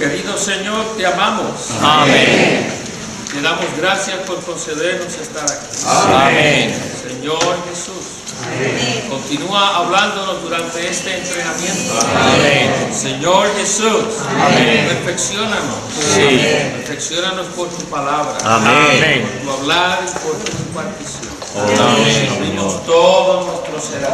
Querido Señor, te amamos. Amén. Te damos gracias por concedernos estar aquí. Amén. Señor Jesús, continúa hablándonos durante este entrenamiento. Amén. Señor Jesús, perfecciónanos. Sí. Perfecciónanos por tu palabra. Amén. Por tu hablar y por tu impartición. Amén. Abrimos todo nuestro ser.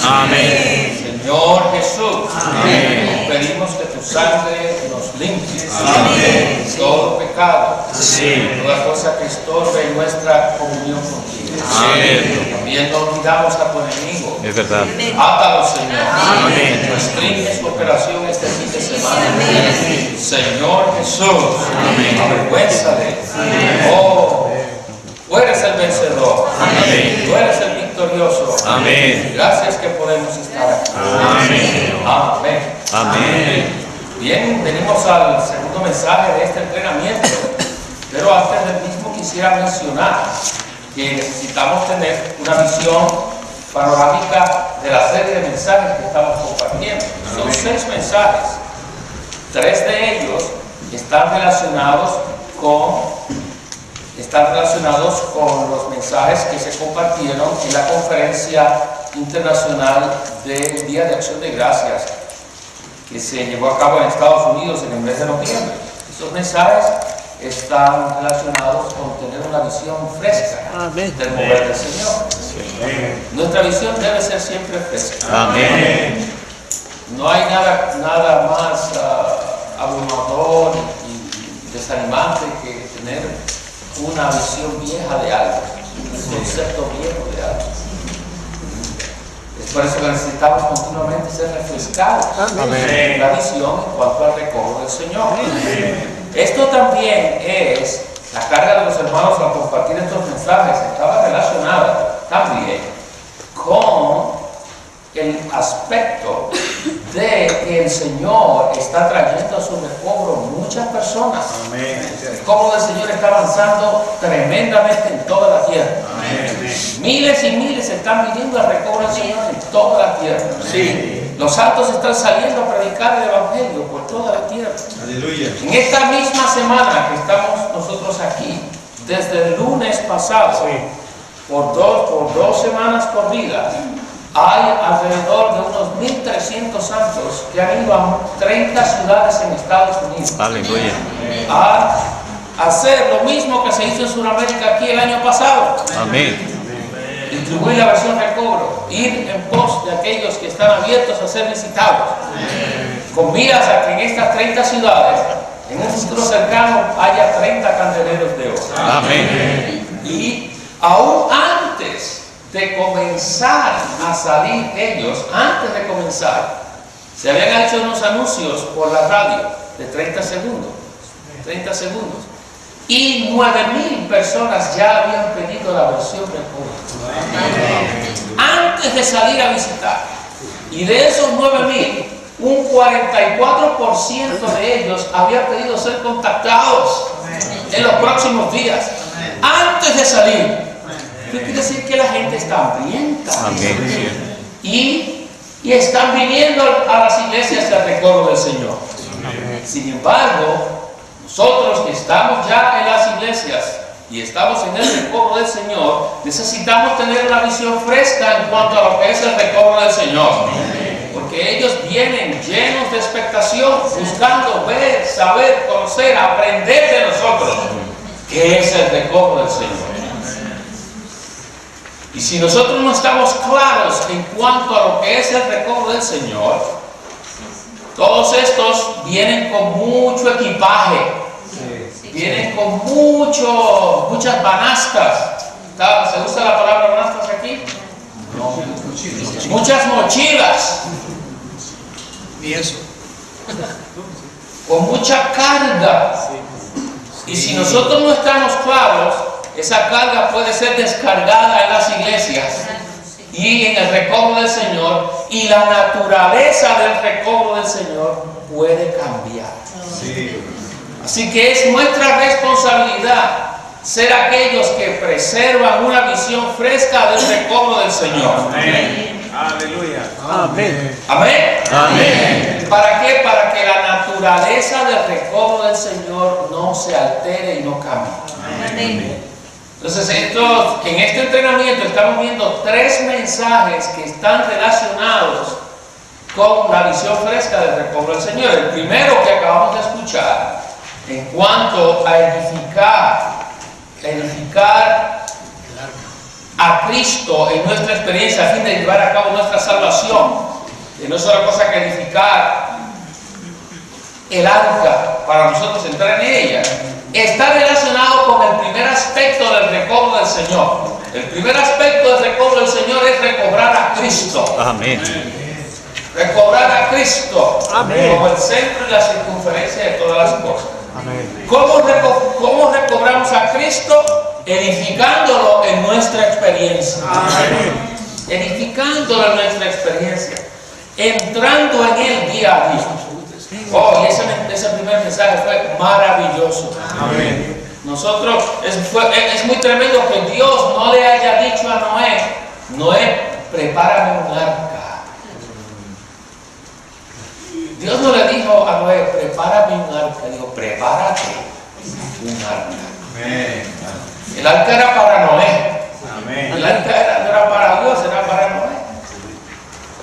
Amén. Señor Jesús, Amén. pedimos que tu sangre nos limpie. Amén. De todo pecado. Sí. Toda cosa que estorbe en nuestra comunión contigo. Amén. También no olvidamos a tu enemigo. Es verdad. Átalo, Señor. Amén. Restringe su operación este fin de semana. Señor Jesús, avergüénzale. Oh, tú eres el vencedor. Amén. Tú eres el victorioso. Amén. Gracias que podemos estar aquí. Amén. Amén. Amén. Bien, venimos al segundo mensaje de este entrenamiento, pero antes del mismo quisiera mencionar que necesitamos tener una visión panorámica de la serie de mensajes que estamos compartiendo. Son 6 mensajes. 3 de ellos están relacionados con los mensajes que se compartieron en la conferencia internacional del Día de Acción de Gracias que se llevó a cabo en Estados Unidos en el mes de noviembre. Esos mensajes están relacionados con tener una visión fresca del mover del Señor. Nuestra visión debe ser siempre fresca. Amén. No hay nada más abrumador y desanimante que tener una visión vieja de algo, un concepto viejo de algo. Es por eso que necesitamos continuamente ser refrescados en la visión en cuanto al recobro del Señor. Esto también es la carga de los hermanos al compartir estos mensajes. Estaba relacionada también con el aspecto de que el Señor está trayendo a su recobro muchas personas. El recobro del Señor está avanzando tremendamente en toda la tierra. Miles y miles están viniendo al recobro del Señor en toda la tierra. Los santos están saliendo a predicar el Evangelio por toda la tierra. Aleluya. En esta misma semana que estamos nosotros aquí, desde el lunes pasado, por dos semanas corridas, hay alrededor de unos 1.300 santos que han ido a 30 ciudades en Estados Unidos. Aleluya. A hacer lo mismo que se hizo en Sudamérica aquí el año pasado. Amén. Distribuir la versión recobro, ir en pos de aquellos que están abiertos a ser visitados, con miras a que en estas 30 ciudades, en un futuro cercano, haya 30 candeleros de oro. Amén. Y aún antes de comenzar a salir ellos, antes de comenzar, se habían hecho unos anuncios por la radio de 30 segundos, y 9,000 personas ya habían pedido la versión recobro antes de salir a visitar. Y de esos 9,000, un 44% de ellos había pedido ser contactados en los próximos días, antes de salir. ¿Qué quiere decir? Que la gente está hambrienta. Amén. Y están viniendo a las iglesias del recobro del Señor. Sin embargo, nosotros que estamos ya en las iglesias y estamos en el recobro del Señor, necesitamos tener una visión fresca en cuanto a lo que es el recobro del Señor. Porque ellos vienen llenos de expectación, buscando ver, saber, conocer, aprender de nosotros qué es el recobro del Señor. Y si nosotros no estamos claros en cuanto a lo que es el recobro del Señor, todos estos vienen con mucho equipaje, vienen con muchas banastas. ¿Se usa la palabra banastas aquí? No. Muchas mochilas. Ni eso. Con mucha carga. Y si nosotros no estamos claros, esa carga puede ser descargada en las iglesias y en el recobro del Señor, y la naturaleza del recobro del Señor puede cambiar. Así que es nuestra responsabilidad ser aquellos que preservan una visión fresca del recobro del del Señor. Amén. Aleluya. Amén. Amén. Amén. ¿Para qué? Para que la naturaleza del recobro del Señor no se altere y no cambie. Amén. Entonces, en este entrenamiento estamos viendo 3 mensajes que están relacionados con la visión fresca del recobro del Señor. El primero que acabamos de escuchar, en cuanto a edificar a Cristo en nuestra experiencia a fin de llevar a cabo nuestra salvación, que no es otra cosa que edificar el arca para nosotros entrar en ella, está relacionado con el primer aspecto del recobro del Señor. El primer aspecto del recobro del Señor es recobrar a Cristo. Amén. Recobrar a Cristo. Amén. Como el centro y la circunferencia de todas las cosas. Amén. ¿Cómo recobramos a Cristo? Edificándolo en nuestra experiencia. Amén. Edificándolo en nuestra experiencia. Entrando en Él día a día. Oh, y ese primer mensaje fue maravilloso. Amén. Nosotros, es muy tremendo que Dios no le haya dicho a Noé, prepárame un arca. Dios no le dijo a Noé, prepárame un arca. Dijo, prepárate un arca. Amén. El arca era para Noé. Amén. El arca no era para Dios, era para Noé.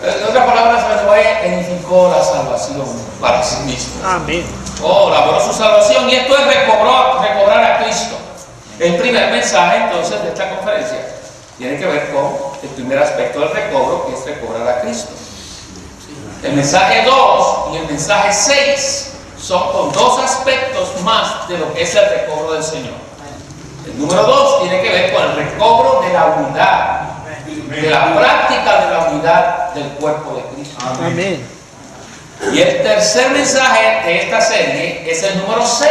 En otras palabras, Noé edificó la salvación para sí mismo. Amén. Oh, labró su salvación y esto es recobrar a Cristo. El primer mensaje entonces de esta conferencia tiene que ver con el primer aspecto del recobro, que es recobrar a Cristo. El mensaje 2 y el mensaje 6 son con 2 aspectos más de lo que es el recobro del Señor. El número 2 tiene que ver con el recobro de la unidad, de la práctica de la unidad del cuerpo de Cristo. Amén. Y el tercer mensaje de esta serie es el número 6,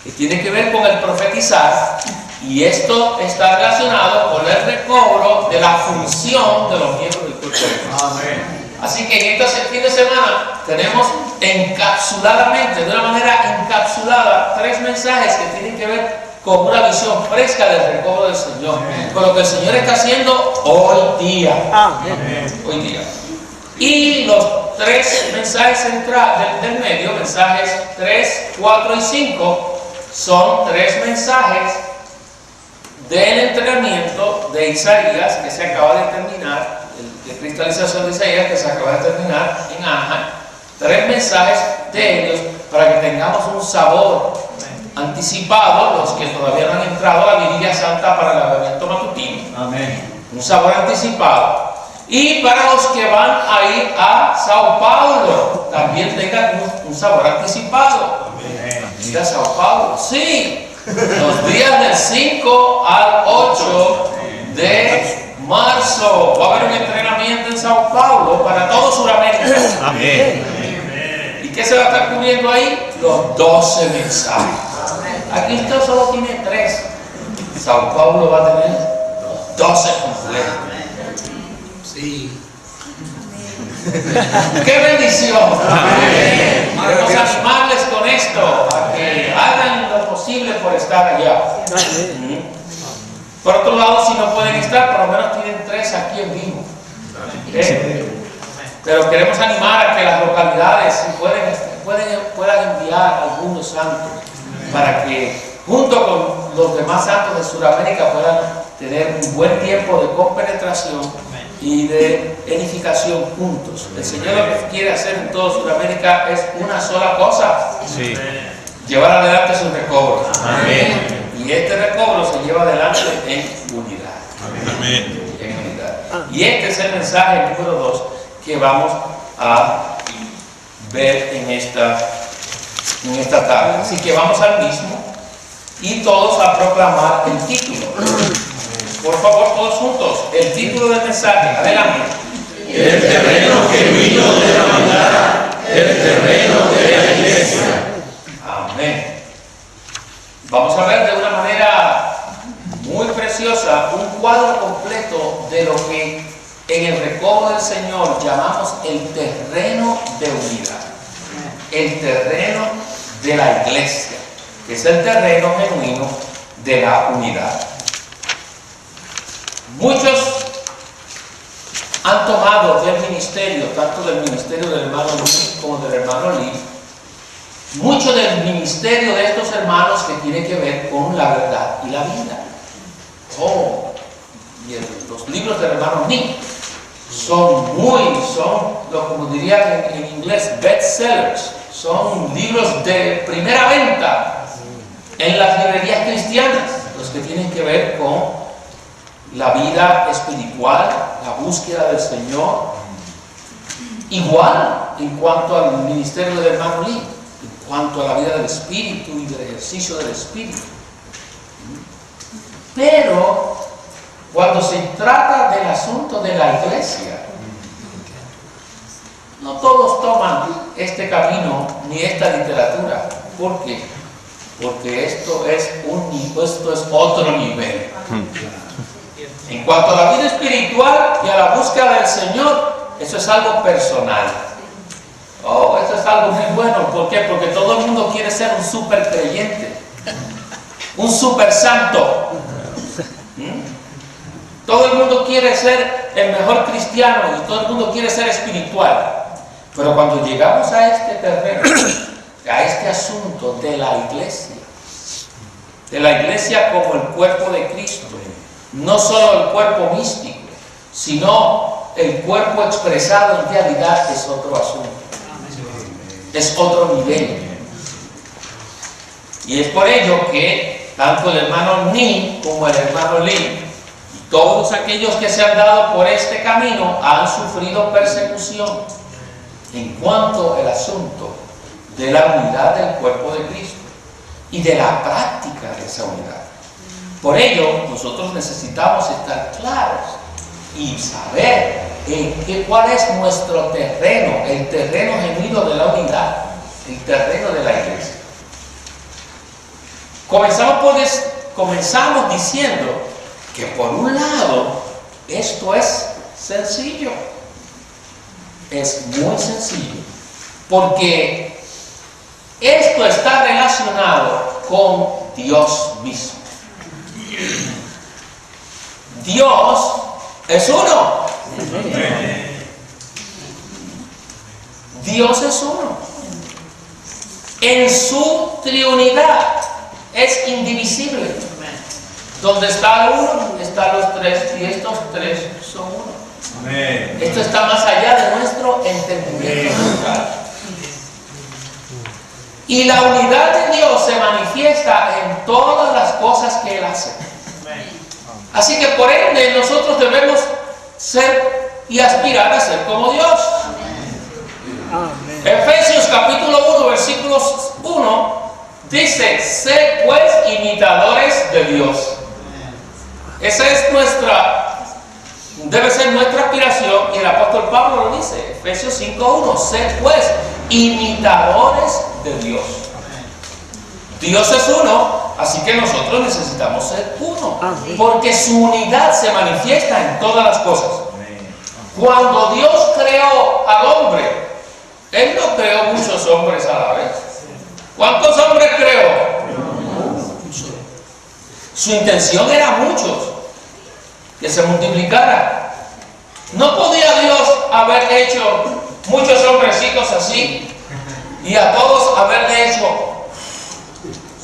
que tiene que ver con el profetizar, y esto está relacionado con el recobro de la función de los miembros del cuerpo de Cristo. Amén. Así que en este fin de semana tenemos encapsuladamente, de una manera encapsulada, 3 mensajes que tienen que ver con una visión fresca del recobro del Señor, con lo que el Señor está haciendo hoy día. Amén. Hoy día. Y los 3 mensajes centrales del medio, mensajes 3, 4 y 5, son 3 mensajes del entrenamiento de Isaías que se acaba de terminar, de cristalización de Isaías que se acaba de terminar en Anaheim. 3 mensajes de ellos para que tengamos un sabor anticipado, los que todavía no han entrado a la Vigilia Santa para el lavamiento matutino. Amén. Un sabor anticipado. Y para los que van a ir a Sao Paulo, también tengan un sabor anticipado. Amén. Ir a Sao Paulo, sí. Los días del 5 al 8 de marzo va a haber un entrenamiento en Sao Paulo para todo Sudamérica. Amén. ¿Y qué se va a estar cubriendo ahí? Los 12 mensajes. Aquí usted solo tiene 3. Sao Paulo va a tener los 12 completos. Sí. ¡Qué bendición! Amén. Queremos animarles con esto, a que hagan lo posible por estar allá. Amén. Por otro lado, si no pueden estar, por lo menos tienen 3 aquí en vivo. Pero queremos animar a que las localidades, si puedan enviar algunos santos, para que junto con los demás santos de Sudamérica puedan tener un buen tiempo de compenetración y de edificación juntos. El Señor lo que quiere hacer en toda Sudamérica es una sola cosa: Sí. llevar adelante su recobro. Amén. Y este recobro se lleva adelante en unidad. Amén. En unidad. Y este es el mensaje número 2 que vamos a ver en esta tarde. Así que vamos al mismo y todos a proclamar el título. Por favor, todos juntos, el título del mensaje. Adelante. El terreno que vino de la maldad, el terreno de la iglesia. Amén. Vamos a ver de una manera muy preciosa un cuadro completo de lo que en el recobro del Señor llamamos el terreno de unidad. El terreno de la iglesia, que es el terreno genuino de la unidad. Muchos ministerio, tanto del ministerio del hermano Lee como del hermano Lee, mucho del ministerio de estos hermanos que tiene que ver con la verdad y la vida. Los libros del hermano Lee son como dirían en inglés, bestsellers. Son libros de primera venta en las librerías cristianas, los que tienen que ver con la vida espiritual, la búsqueda del Señor. Igual en cuanto al ministerio del hermano Lee, en cuanto a la vida del Espíritu y del ejercicio del Espíritu. Pero cuando se trata del asunto de la iglesia, no todos toman este camino ni esta literatura. ¿Por qué? Porque esto es otro nivel. En cuanto a la vida espiritual y a la búsqueda del Señor, eso es algo personal. Esto es algo muy bueno. ¿Por qué? Porque todo el mundo quiere ser un super creyente, un super santo. Todo el mundo quiere ser el mejor cristiano y todo el mundo quiere ser espiritual. Pero cuando llegamos a este terreno, a este asunto de la iglesia como el cuerpo de Cristo, no solo el cuerpo místico, sino el cuerpo expresado en realidad, es otro asunto. Es otro nivel. Y es por ello que tanto el hermano Nin como el hermano Lee, y todos aquellos que se han dado por este camino, han sufrido persecución en cuanto al asunto de la unidad del cuerpo de Cristo y de la práctica de esa unidad. Por ello, nosotros necesitamos estar claros y saber cuál es nuestro terreno, el terreno genuino de la unidad, el terreno de la iglesia. Comenzamos diciendo que por un lado, esto es sencillo. Es muy sencillo, porque esto está relacionado con Dios mismo. Dios es uno. Dios es uno. En su triunidad es indivisible. Donde está el uno, están los tres, y estos tres son uno. Amén. Esto está más allá de nuestro entendimiento natural. Y la unidad de Dios se manifiesta en todas las cosas que Él hace. Así que por ende nosotros debemos ser y aspirar a ser como Dios. Amén. Efesios capítulo 1 versículos 1 dice: sed pues imitadores de Dios. Esa es debe ser nuestra aspiración, y el apóstol Pablo lo dice, Efesios 5:1, sed pues imitadores de Dios. Dios es uno, así que nosotros necesitamos ser uno, porque su unidad se manifiesta en todas las cosas. Cuando Dios creó al hombre, Él no creó muchos hombres a la vez. ¿Cuántos hombres creó? Su intención era muchos, que se multiplicara. No podía Dios haber hecho muchos hombrecitos así y a todos haberle hecho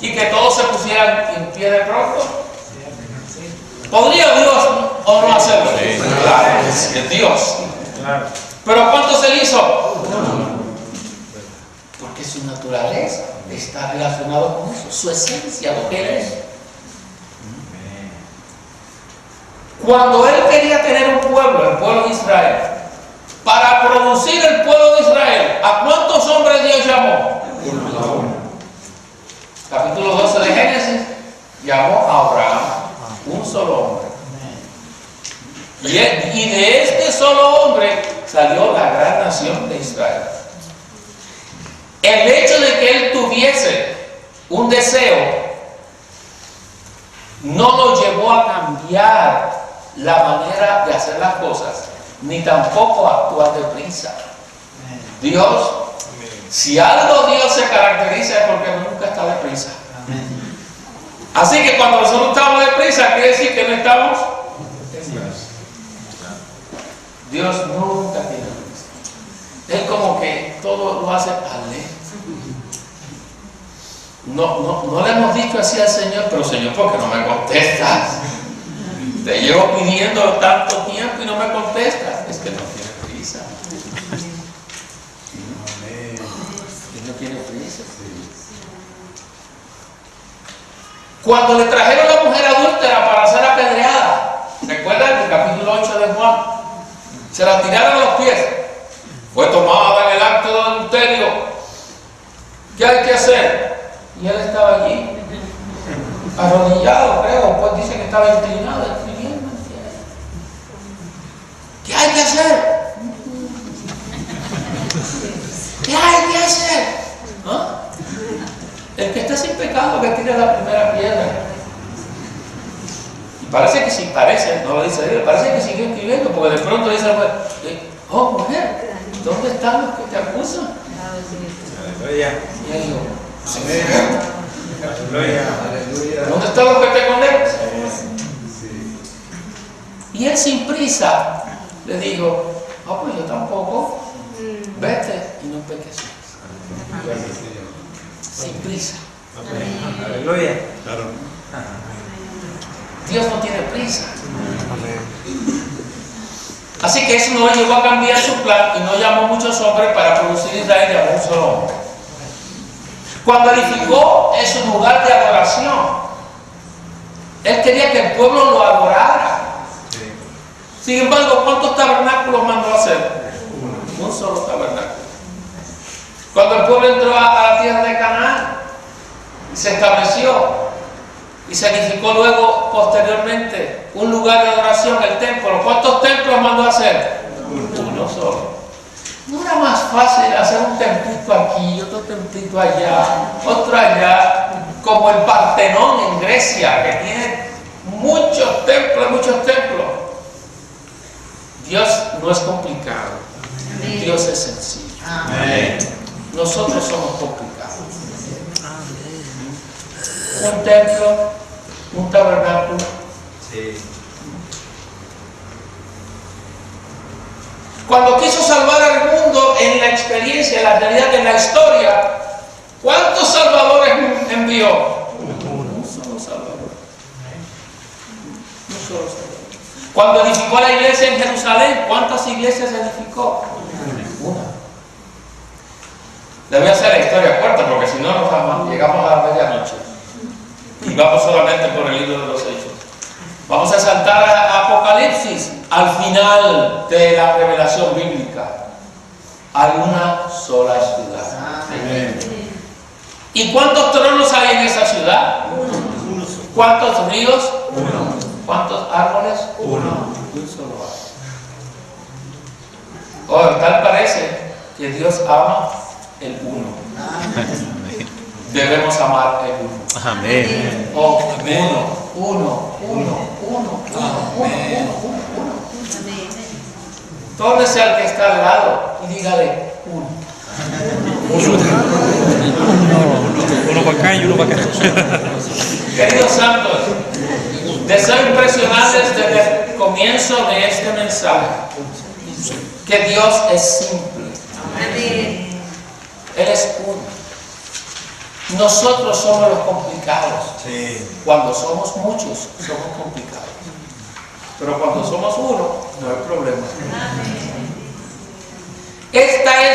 y que todos se pusieran en pie de pronto. ¿Podría Dios o no hacerlo? Claro, es Dios. Pero ¿cuántos Él hizo? Porque su naturaleza está relacionada con eso, su esencia, lo que Él es. Cuando Él quería tener un pueblo, el pueblo de Israel, para producir el pueblo de Israel, ¿a cuántos hombres Dios llamó? Capítulo 12 de Génesis, llamó a Abraham, un solo hombre. Y de este solo hombre salió la gran nación de Israel. El hecho de que Él tuviese un deseo no lo llevó a cambiar la manera de hacer las cosas, ni tampoco a actuar deprisa. Dios, si algo Dios se caracteriza es porque nunca está deprisa. Así que cuando nosotros estamos deprisa, quiere decir que no estamos en Dios. Dios nunca tiene prisa. como que todo lo hace Ale. No le hemos dicho así al Señor, pero Señor, ¿por qué no me contestas? Te llevo pidiendo tanto tiempo y no me contestas. Es que no tiene prisa. Él no tiene prisa. Cuando le trajeron a la mujer adúltera para ser apedreada, ¿recuerdan el capítulo 8 de Juan? Se la tiraron a los pies. Fue tomada en el acto de adulterio. ¿Qué hay que hacer? Y él estaba allí, arrodillado, creo, pues dice que estaba inclinado, escribiendo. ¿Qué hay que hacer? ¿Qué hay que hacer? ¿Ah? El que está sin pecado que tire la primera piedra. Y parece que sí, no lo dice él, parece que siguió escribiendo, porque de pronto dice, oh mujer, ¿dónde están los que te acusan? Y él dijo, ¿dónde están los que te condenan? Y él sin prisa le dijo, pues yo tampoco, vete y no peques más. Sin prisa. Aleluya. Dios no tiene prisa. Así que eso no llegó a cambiar su plan y no llamó a muchos hombres para producir Israel, llamó a un solo hombre. Cuando edificó en su lugar de adoración, él quería que el pueblo lo adorara. Sin embargo, ¿cuántos tabernáculos mandó a hacer? Un solo tabernáculo. Cuando el pueblo entró a la tierra de Canaán, se estableció y se edificó luego, posteriormente, un lugar de adoración, el templo. ¿Cuántos templos mandó a hacer? Uno solo. ¿No era más fácil hacer un templito aquí, otro templito allá, otro allá, como el Partenón en Grecia, que tiene muchos templos, muchos templos? Dios no es complicado. Amén. Dios es sencillo. Amén. Nosotros somos complicados. Amén. Un templo, un tabernáculo. Sí. Cuando quiso salvar al mundo en la experiencia, en la realidad, en la historia, ¿cuántos salvadores envió? Un solo salvador. Un solo salvador. Cuando edificó la iglesia en Jerusalén, ¿cuántas iglesias edificó? Una. Le voy a hacer la historia corta porque si no nos llegamos a la medianoche. Y vamos solamente por el libro de los Hechos. Vamos a saltar a Apocalipsis, al final de la revelación bíblica. Hay una sola ciudad. Amén. ¿Y cuántos tronos hay en esa ciudad? Uno. ¿Cuántos ríos? Uno. ¿Cuántos árboles? Uno. Un solo árbol. Tal parece que Dios ama el uno. Debemos amar el uno. Amén. Uno. Tómese al que está al lado y dígale uno. Uno para acá y uno para acá. Queridos santos, deseo impresionarles desde el comienzo de este mensaje que Dios es simple. Amén. Él es uno. Nosotros somos los complicados. Sí. Cuando somos muchos, somos complicados. Pero cuando somos uno, no hay problema. Esta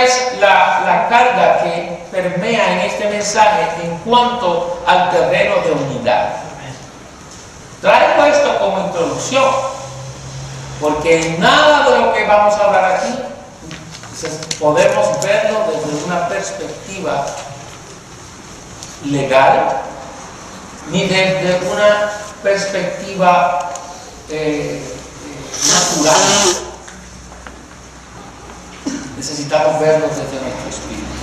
es la carga que permea en este mensaje en cuanto al terreno de unidad. Traigo esto como introducción, porque nada de lo que vamos a hablar aquí podemos verlo desde una perspectiva legal, ni desde una perspectiva natural. Necesitamos verlo desde nuestro espíritu.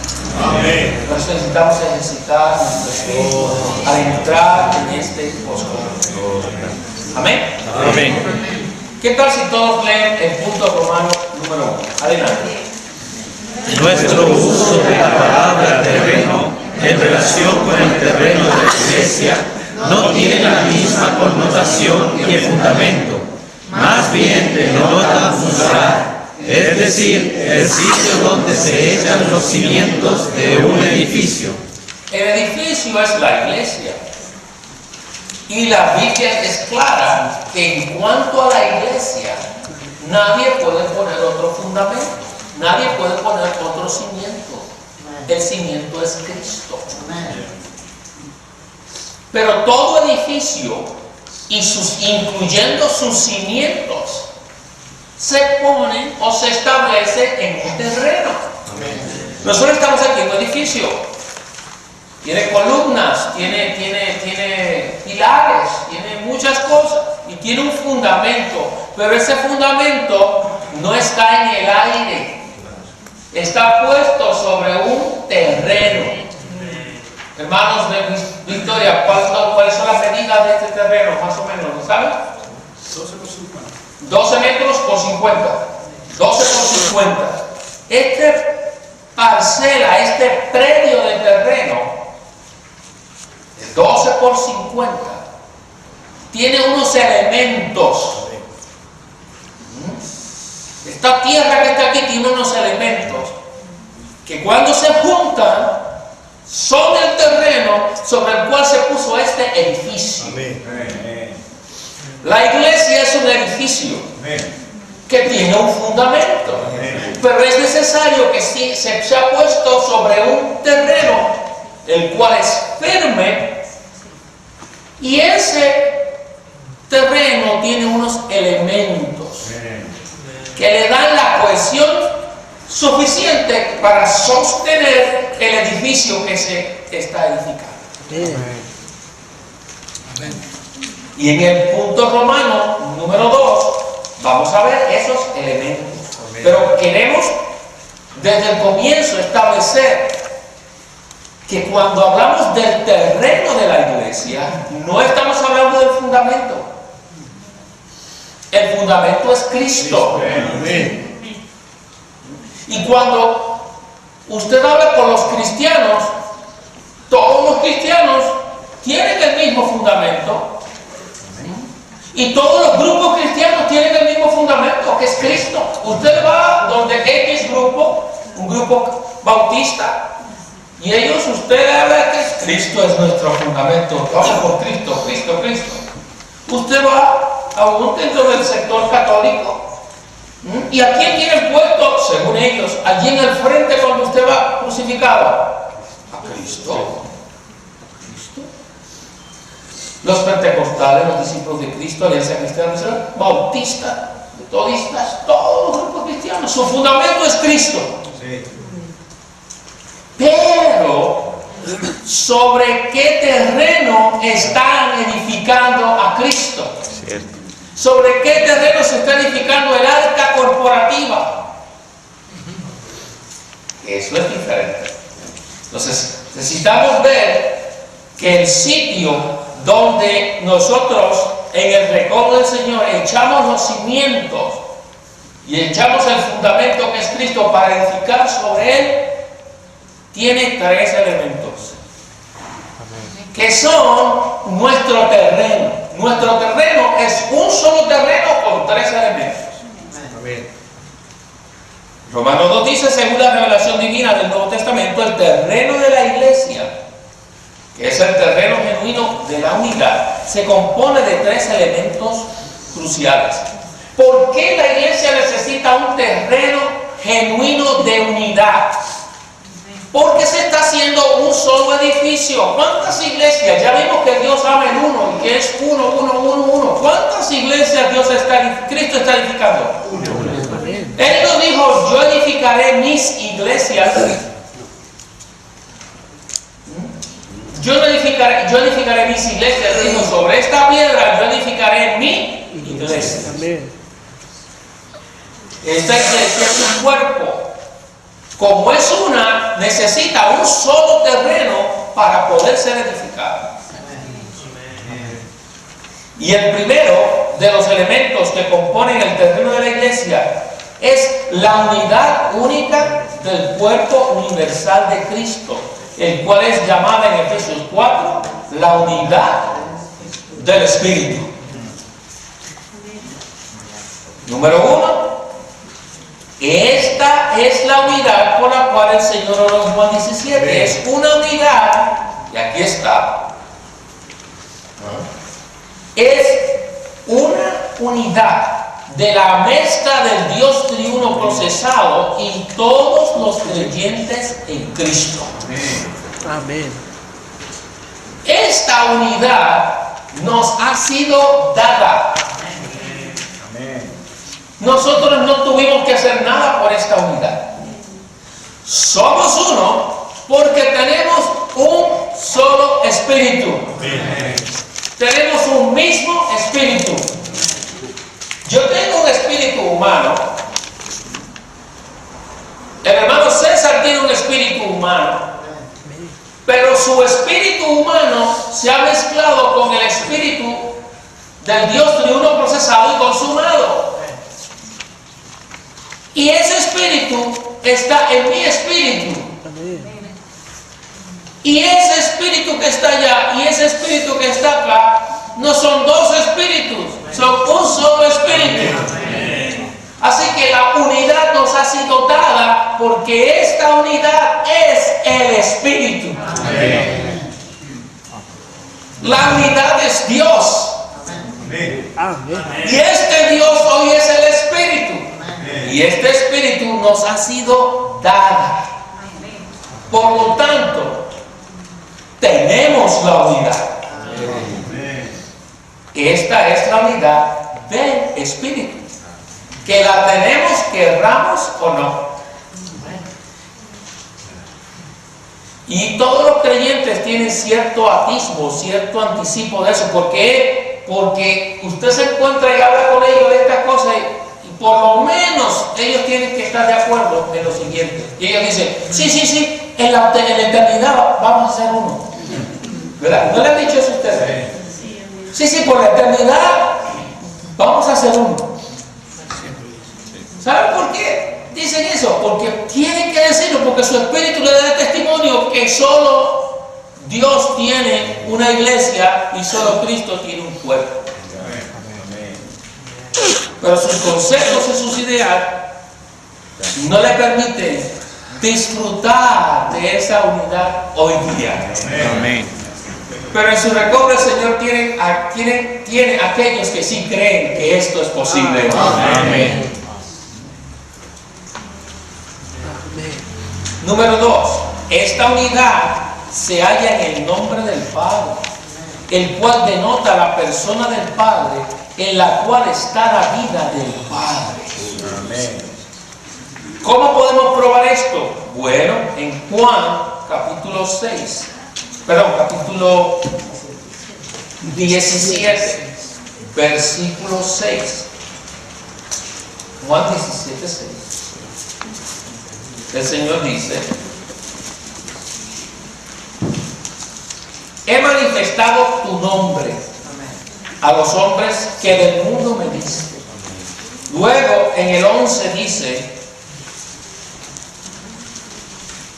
Amén. Por eso necesitamos ejercitar nuestro espíritu al entrar en este oscuro. Amén. Amén. ¿Qué tal si todos leen el punto romano número 1? Adelante. Nuestro uso de la palabra terreno en relación con el terreno de la iglesia no tiene la misma connotación y el fundamento, más bien denota un lugar, es decir, el sitio donde se echan los cimientos de un edificio. El edificio es la iglesia. Y la Biblia es clara que en cuanto a la iglesia, nadie puede poner otro fundamento, nadie puede poner otro cimiento. El cimiento es Cristo. Pero todo edificio, incluyendo sus cimientos, se pone o se establece en un terreno. Nosotros estamos aquí en un edificio. Tiene columnas, tiene pilares, tiene muchas cosas y tiene un fundamento, pero ese fundamento no está en el aire, está puesto sobre un terreno. Hermanos de Victoria, ¿cuáles son las medidas de este terreno? Más o menos, ¿lo saben? 12 metros por 50. 12 por 50. Este parcela, este predio de terreno, 12 por 50, tiene unos elementos. Esta tierra que está aquí tiene unos elementos que cuando se juntan son el terreno sobre el cual se puso este edificio. La iglesia es un edificio que tiene un fundamento, pero es necesario que se ha puesto sobre un terreno el cual es firme, y ese terreno tiene unos elementos que le dan la cohesión suficiente para sostener el edificio que se está edificando. Y en el punto romano número 2 vamos a ver esos elementos. Pero queremos desde el comienzo establecer que cuando hablamos del terreno de la iglesia, no estamos hablando del fundamento. El fundamento es Cristo. Y cuando usted habla con los cristianos, todos los cristianos tienen el mismo fundamento. Y todos los grupos cristianos tienen el mismo fundamento, que es Cristo. Usted va donde X grupo, un grupo bautista, y usted habla que Cristo es nuestro fundamento. Vamos por Cristo, Cristo, Cristo. Usted va aún dentro del sector católico, ¿y a quién tienen puesto, según ellos, allí en el frente cuando usted va crucificado? A Cristo. Los pentecostales, los discípulos de Cristo, Alianza Cristiana, bautistas, metodistas, todos los grupos cristianos, su fundamento es Cristo. Sí. Pero, ¿sobre qué terreno están edificando a Cristo? Cierto. ¿Sobre qué terreno se está edificando el arca corporativa? Eso es diferente. Entonces, necesitamos ver que el sitio donde nosotros en el recodo del Señor echamos los cimientos y echamos el fundamento que es Cristo para edificar sobre él, tiene 3 elementos que son nuestro terreno. Nuestro terreno es un solo terreno con 3 elementos. Romanos 2 dice, según la revelación divina del Nuevo Testamento, el terreno de la iglesia, que es el terreno genuino de la unidad, se compone de 3 elementos cruciales. ¿Por qué la iglesia necesita un terreno genuino de unidad? Porque se está haciendo un solo edificio. ¿Cuántas iglesias? Ya vimos que Dios ama el uno y que es uno. ¿Cuántas iglesias Cristo está edificando? Él nos dijo, yo edificaré mis iglesias. Yo edificaré mis iglesias. Dijo, sobre esta piedra yo edificaré mi iglesia. Esta iglesia es un cuerpo. Como es una, necesita un solo terreno para poder ser edificada. Y el primero de los elementos que componen el terreno de la iglesia es la unidad única del cuerpo universal de Cristo, el cual es llamada en Efesios 4 la unidad del Espíritu. Número 1, Esta es la unidad por la cual el Señor oró en Juan 17. Es una unidad, y aquí está. Es una unidad de la mezcla del Dios triuno procesado y todos los creyentes en Cristo. Amén. Esta unidad nos ha sido dada. Nosotros no tuvimos que hacer nada por esta unidad. Somos uno porque tenemos un solo espíritu. Tenemos un mismo espíritu. Yo tengo un espíritu humano. El hermano César tiene un espíritu humano. Pero su espíritu humano se ha mezclado con el espíritu del Dios triuno procesado y consumado. Y ese espíritu está en mi espíritu. Y ese espíritu que está allá y ese espíritu que está acá no son dos espíritus, son un solo espíritu. Así que la unidad nos ha sido dada porque esta unidad es el espíritu. La unidad es Dios. Y este Dios hoy es el espíritu. Y este espíritu nos ha sido dado. Por lo tanto, tenemos la unidad. Esta es la unidad del espíritu. Que la tenemos, querramos o no. Y todos los creyentes tienen cierto atismo, cierto anticipo de eso. ¿Por qué? Porque usted se encuentra y habla con ellos de estas cosas y por lo menos ellos tienen que estar de acuerdo en lo siguiente. Y ellos dicen, sí, en la eternidad vamos a ser uno. ¿Verdad? ¿No le han dicho eso a ustedes? Sí, por la eternidad vamos a ser uno. ¿Saben por qué dicen eso? Porque tienen que decirlo, porque su espíritu le da testimonio que solo Dios tiene una iglesia y solo Cristo tiene un cuerpo. Pero sus conceptos y sus ideas no le permiten disfrutar de esa unidad hoy día. Amén. Pero en su recobro el Señor tiene aquellos que sí creen que esto es posible. Amén. Número 2. Esta unidad se halla en el nombre del Padre, el cual denota la persona del Padre, en la cual está la vida del Padre. Amén. ¿Cómo podemos probar esto? Bueno, en Juan capítulo 17, versículo 6. Juan 17, 6. El Señor dice: he manifestado tu nombre a los hombres que del mundo me diste. Luego en el 11 dice: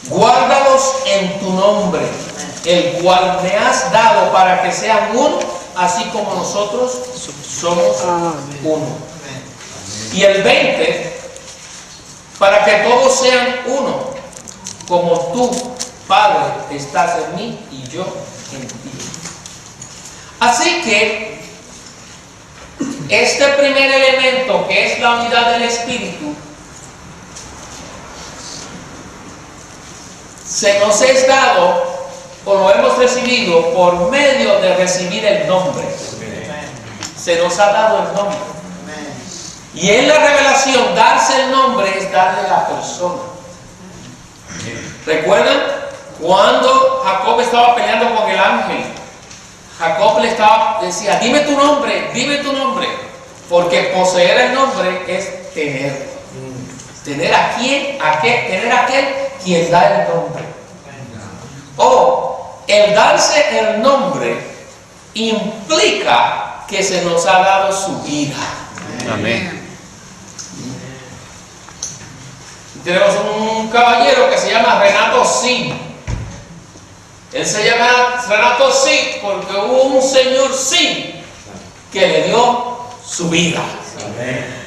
guárdalos en tu nombre, el cual me has dado, para que sean uno, así como nosotros somos uno. Y el 20: para que todos sean uno, como tú, Padre, estás en mí y yo en ti. Así que este primer elemento, que es la unidad del Espíritu, se nos es dado o lo hemos recibido por medio de recibir el nombre. Se nos ha dado el nombre. Y en la revelación, darse el nombre es darle la persona. ¿Recuerdan? Cuando Jacob estaba peleando con el ángel, Jacob decía, dime tu nombre, porque poseer el nombre es tener. Tener a quién, tener a aquel quien da el nombre. O el darse el nombre implica que se nos ha dado su vida. Amén. Tenemos un caballero que se llama Renato Sid. Él se llama Renato Sid porque hubo un señor Sid que le dio su vida. Amén.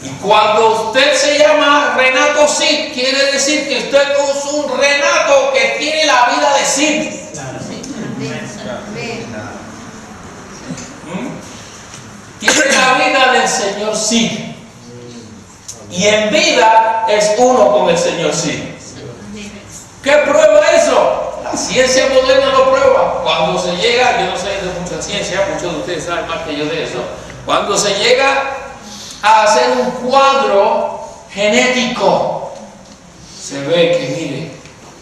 Y Cuando usted se llama Renato Cid, quiere decir que usted es un Renato que tiene la vida de Cid. Tiene la vida del Señor Cid. Y en vida es uno con el Señor Cid. ¿Qué prueba eso? La ciencia moderna lo prueba. Cuando se llega, yo no sé de mucha ciencia, muchos de ustedes saben más que yo de eso. Cuando se llega a hacer un cuadro genético, se ve que, mire,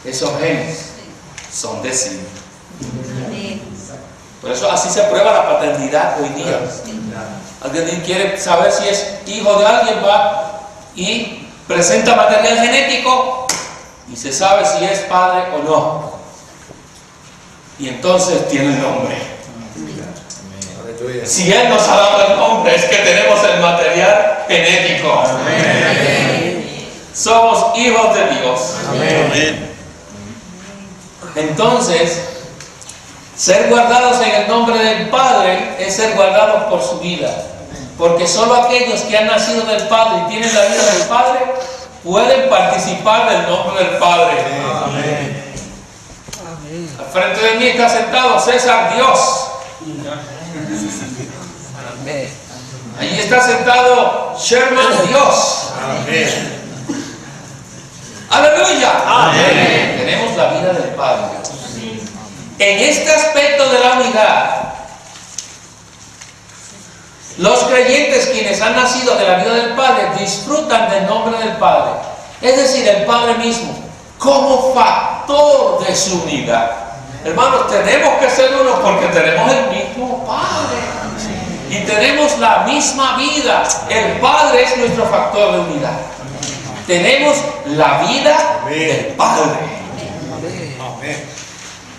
esos genes son de Cid. Por eso así se prueba la paternidad hoy día. Alguien quiere saber si es hijo de alguien, va y presenta material genético y se sabe si es padre o no. Y entonces tiene el nombre. Si Él nos ha dado el nombre, es que tenemos el material genético. Amén. Somos hijos de Dios. Amén. Entonces, ser guardados en el nombre del Padre es ser guardados por su vida. Porque solo aquellos que han nacido del Padre y tienen la vida del Padre pueden participar del nombre del Padre. Amén. Al frente de mí está sentado César Dios. Amén. Allí está sentado Sherman Dios. Amén. Aleluya. Amén. Tenemos la vida del Padre. En este aspecto de la unidad, los creyentes quienes han nacido de la vida del Padre disfrutan del nombre del Padre, es decir, el Padre mismo, como factor de su unidad. Hermanos, tenemos que ser uno porque tenemos el mismo Padre y tenemos la misma vida. El Padre es nuestro factor de unidad. Tenemos la vida del Padre.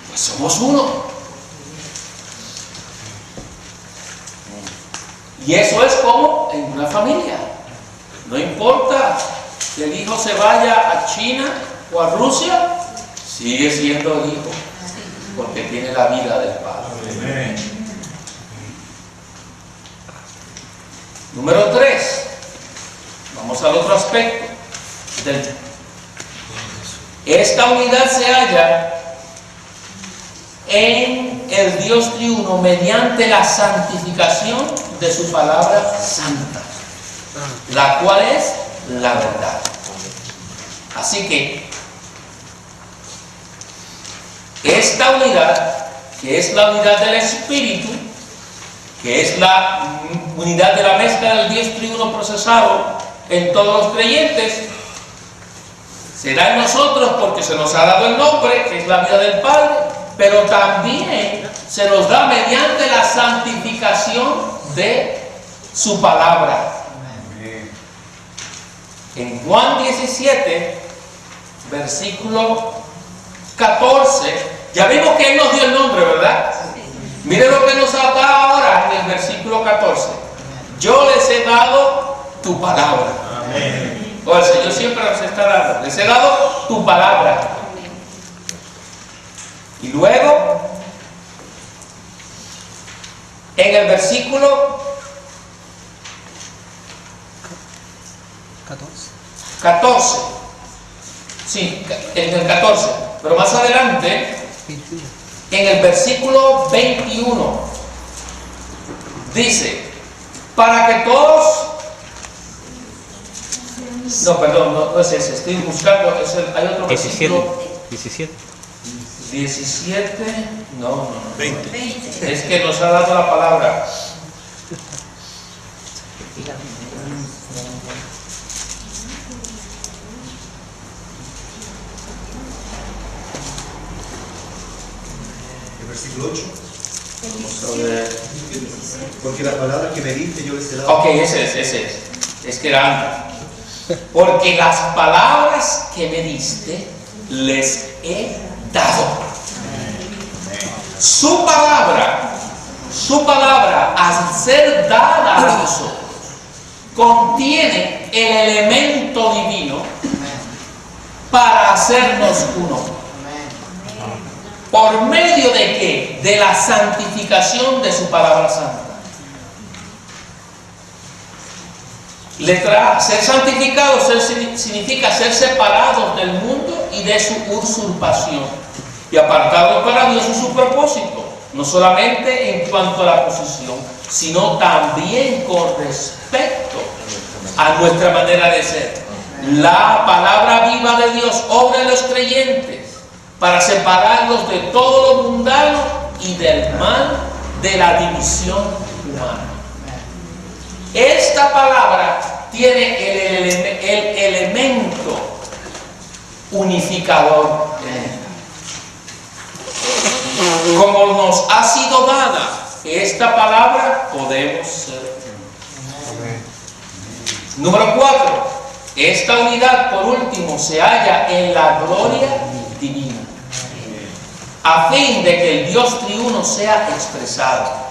Pues somos uno. Y eso es como en una familia. No importa que el hijo se vaya a China o a Rusia, sigue siendo el hijo, porque tiene la vida del Padre. Número 3. Vamos al otro aspecto. Esta unidad se halla en el Dios triuno mediante la santificación de su palabra santa, la cual es la verdad. Así que esta unidad, que es la unidad del Espíritu, que es la unidad de la mezcla del Dios triuno procesado en todos los creyentes, será en nosotros porque se nos ha dado el nombre, que es la vida del Padre, pero también se nos da mediante la santificación de su palabra. En Juan 17, versículo 14, ya vimos que Él nos dio el nombre, ¿verdad? Mire lo que nos da ahora en el versículo 14. Yo les he dado tu palabra. Amén. O el Señor siempre nos está dando. Les he dado tu palabra. Y luego, en el versículo 14. Sí, en el 14. Pero más adelante, en el versículo 21, dice, para que todos... No, perdón, no es ese, estoy buscando, hay otro versículo. 17, no. 20. Es que nos ha dado la palabra. El versículo 8. Vamos a ver. Porque la palabra que me diste yo les he dado. Ok, ese es. Es que era antes. Porque las palabras que me diste les he dado. Su palabra, al ser dada a nosotros, contiene el elemento divino para hacernos uno. ¿Por medio de qué? De la santificación de su palabra santa. Letra A, ser santificados significa ser separados del mundo y de su usurpación y apartados para Dios y su propósito, no solamente en cuanto a la posición, sino también con respecto a nuestra manera de ser. La palabra viva de Dios obra en los creyentes para separarlos de todo lo mundano y del mal de la división humana. Esta palabra tiene el elemento unificador. Como nos ha sido dada esta palabra, podemos ser. Número 4. Esta unidad, por último, se halla en la gloria divina, a fin de que el Dios triuno sea expresado.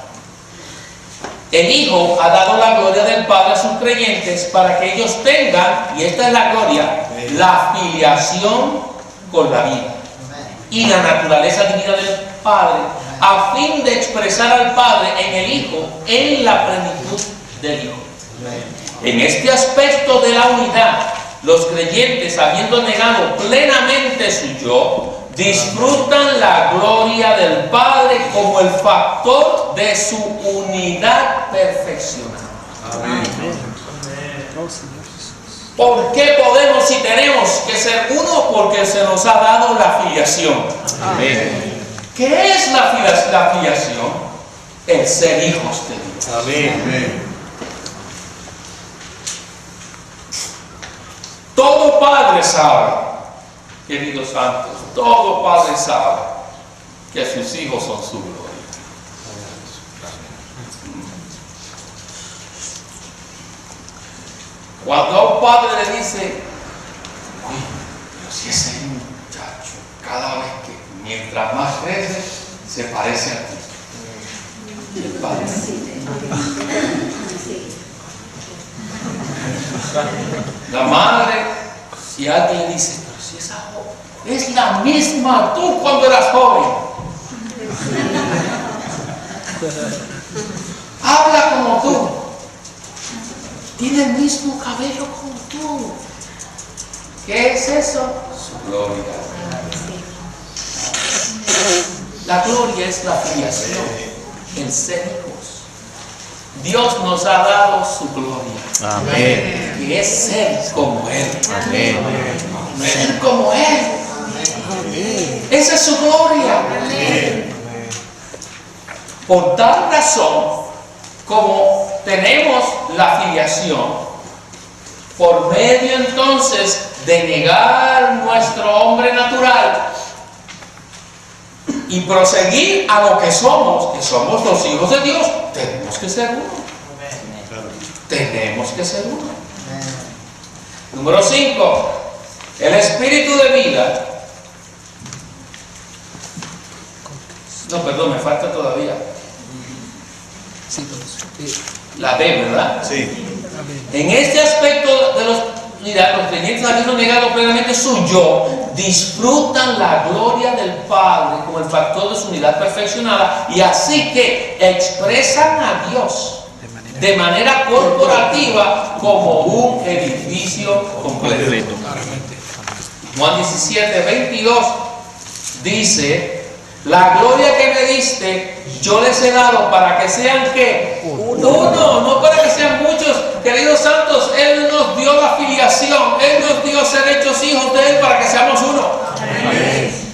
El Hijo ha dado la gloria del Padre a sus creyentes para que ellos tengan, y esta es la gloria, la filiación con la vida y la naturaleza divina del Padre, a fin de expresar al Padre en el Hijo en la plenitud del Hijo. En este aspecto de la unidad, los creyentes, habiendo negado plenamente su yo, disfrutan la gloria del Padre como el factor de su unidad perfeccionada. Amén. ¿Por qué podemos y tenemos que ser uno? Porque se nos ha dado la filiación. Amén. ¿Qué es la filiación? El ser hijos de Dios. Amén. Todo padre sabe, queridos santos, todo padre sabe que sus hijos son su gloria. Cuando a un padre le dice, oye, pero si ese muchacho, cada vez que, mientras más crece, se parece a ti. El padre. La madre, si alguien le dice, pero si esa joven es la misma tú cuando eras joven, habla como tú, tiene el mismo cabello como tú. ¿Qué es eso? Su gloria. La gloria es la filiación, el ser hijos. Dios nos ha dado su gloria. Amén. Que es ser como Él. Amén. Ser como Él. Amén. Esa es su gloria. Amén. Por tal razón, como tenemos la filiación, por medio entonces de negar nuestro hombre natural y proseguir a lo que somos los hijos de Dios, tenemos que ser uno. Tenemos que ser uno. Número 5. El espíritu de vida. No, perdón, me falta todavía. La B, ¿verdad? Sí. En este aspecto de los creyentes habiendo negado plenamente su yo, disfrutan la gloria del Padre como el factor de su unidad perfeccionada, y así que expresan a Dios de manera corporativa como un edificio completo. Juan 17:22 dice, la gloria que me diste yo les he dado para que sean ¿qué? Uno, no para que sean muchos. Queridos santos, Él nos dio la filiación, Él nos dio ser hechos hijos de Él para que seamos uno. Amén.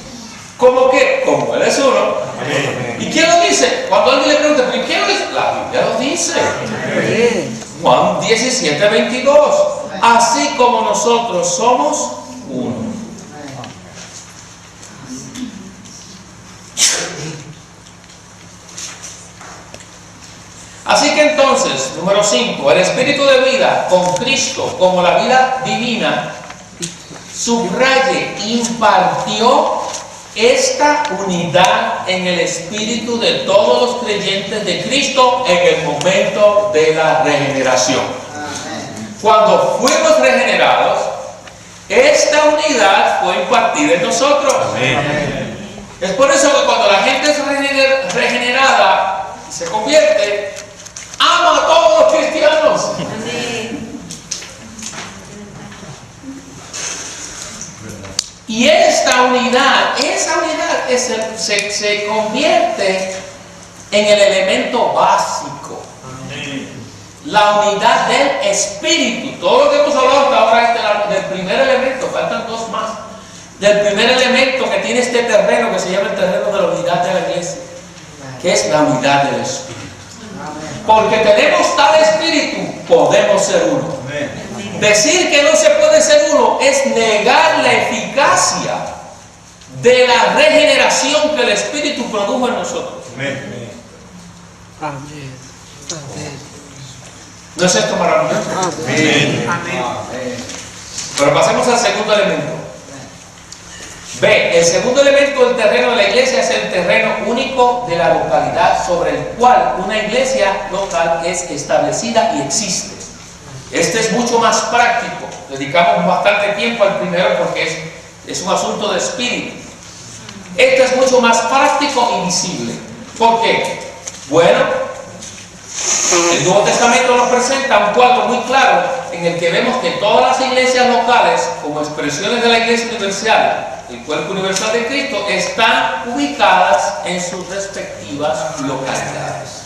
¿Cómo qué? Como Él es uno. Amén. ¿Y quién lo dice? Cuando alguien le pregunta, ¿pero quién lo dice? La Biblia lo dice. Amén. Juan 17:22. Así como nosotros somos uno. Así que entonces, número 5, el espíritu de vida con Cristo como la vida divina, subraye, impartió esta unidad en el espíritu de todos los creyentes de Cristo en el momento de la regeneración. Cuando fuimos regenerados, esta unidad fue impartida en nosotros. Amén. Es por eso que cuando la gente es regenerada y se convierte, ama a todos los cristianos. Amén. Y esa unidad se convierte en el elemento básico. La unidad del Espíritu. Todo lo que hemos hablado hasta ahora es del primer elemento, faltan dos más. Del primer elemento que tiene este terreno, que se llama el terreno de la unidad de la iglesia, que es la unidad del Espíritu. Porque tenemos tal Espíritu, podemos ser uno. Decir que no se puede ser uno es negar la eficacia de la regeneración que el Espíritu produjo en nosotros. Amén. Amén. ¿No es esto maravilloso? Amén. Amén. Pero pasemos al segundo elemento. B. El segundo elemento del terreno de la iglesia es el terreno único de la localidad sobre el cual una iglesia local es establecida y existe. Este es mucho más práctico. Dedicamos bastante tiempo al primero porque es un asunto de espíritu. Este es mucho más práctico y visible. ¿Por qué? Bueno, el Nuevo Testamento nos presenta un cuadro muy claro en el que vemos que todas las iglesias locales, como expresiones de la iglesia universal, el cuerpo universal de Cristo, están ubicadas en sus respectivas localidades.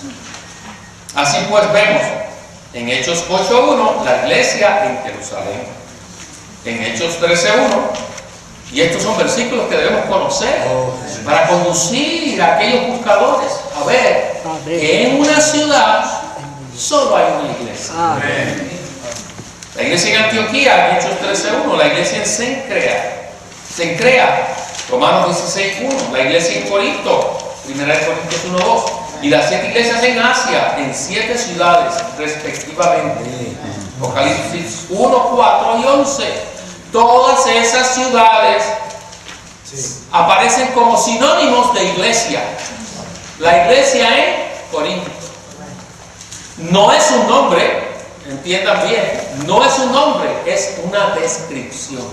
Así pues vemos en Hechos 8.1 la iglesia en Jerusalén, en Hechos 13.1, y estos son versículos que debemos conocer para conducir a aquellos buscadores a ver que en una ciudad solo hay una iglesia. La iglesia en Antioquía, en Hechos 13.1, la iglesia en Cencrea, Romanos 16.1, la iglesia en Corinto, 1 Corintios 1.2, y las 7 iglesias en Asia, en 7 ciudades respectivamente. Apocalipsis 1, 4 y 11. Todas esas ciudades aparecen como sinónimos de iglesia. La iglesia en Corinto no es un nombre, entiendan bien, no es un nombre, es una descripción.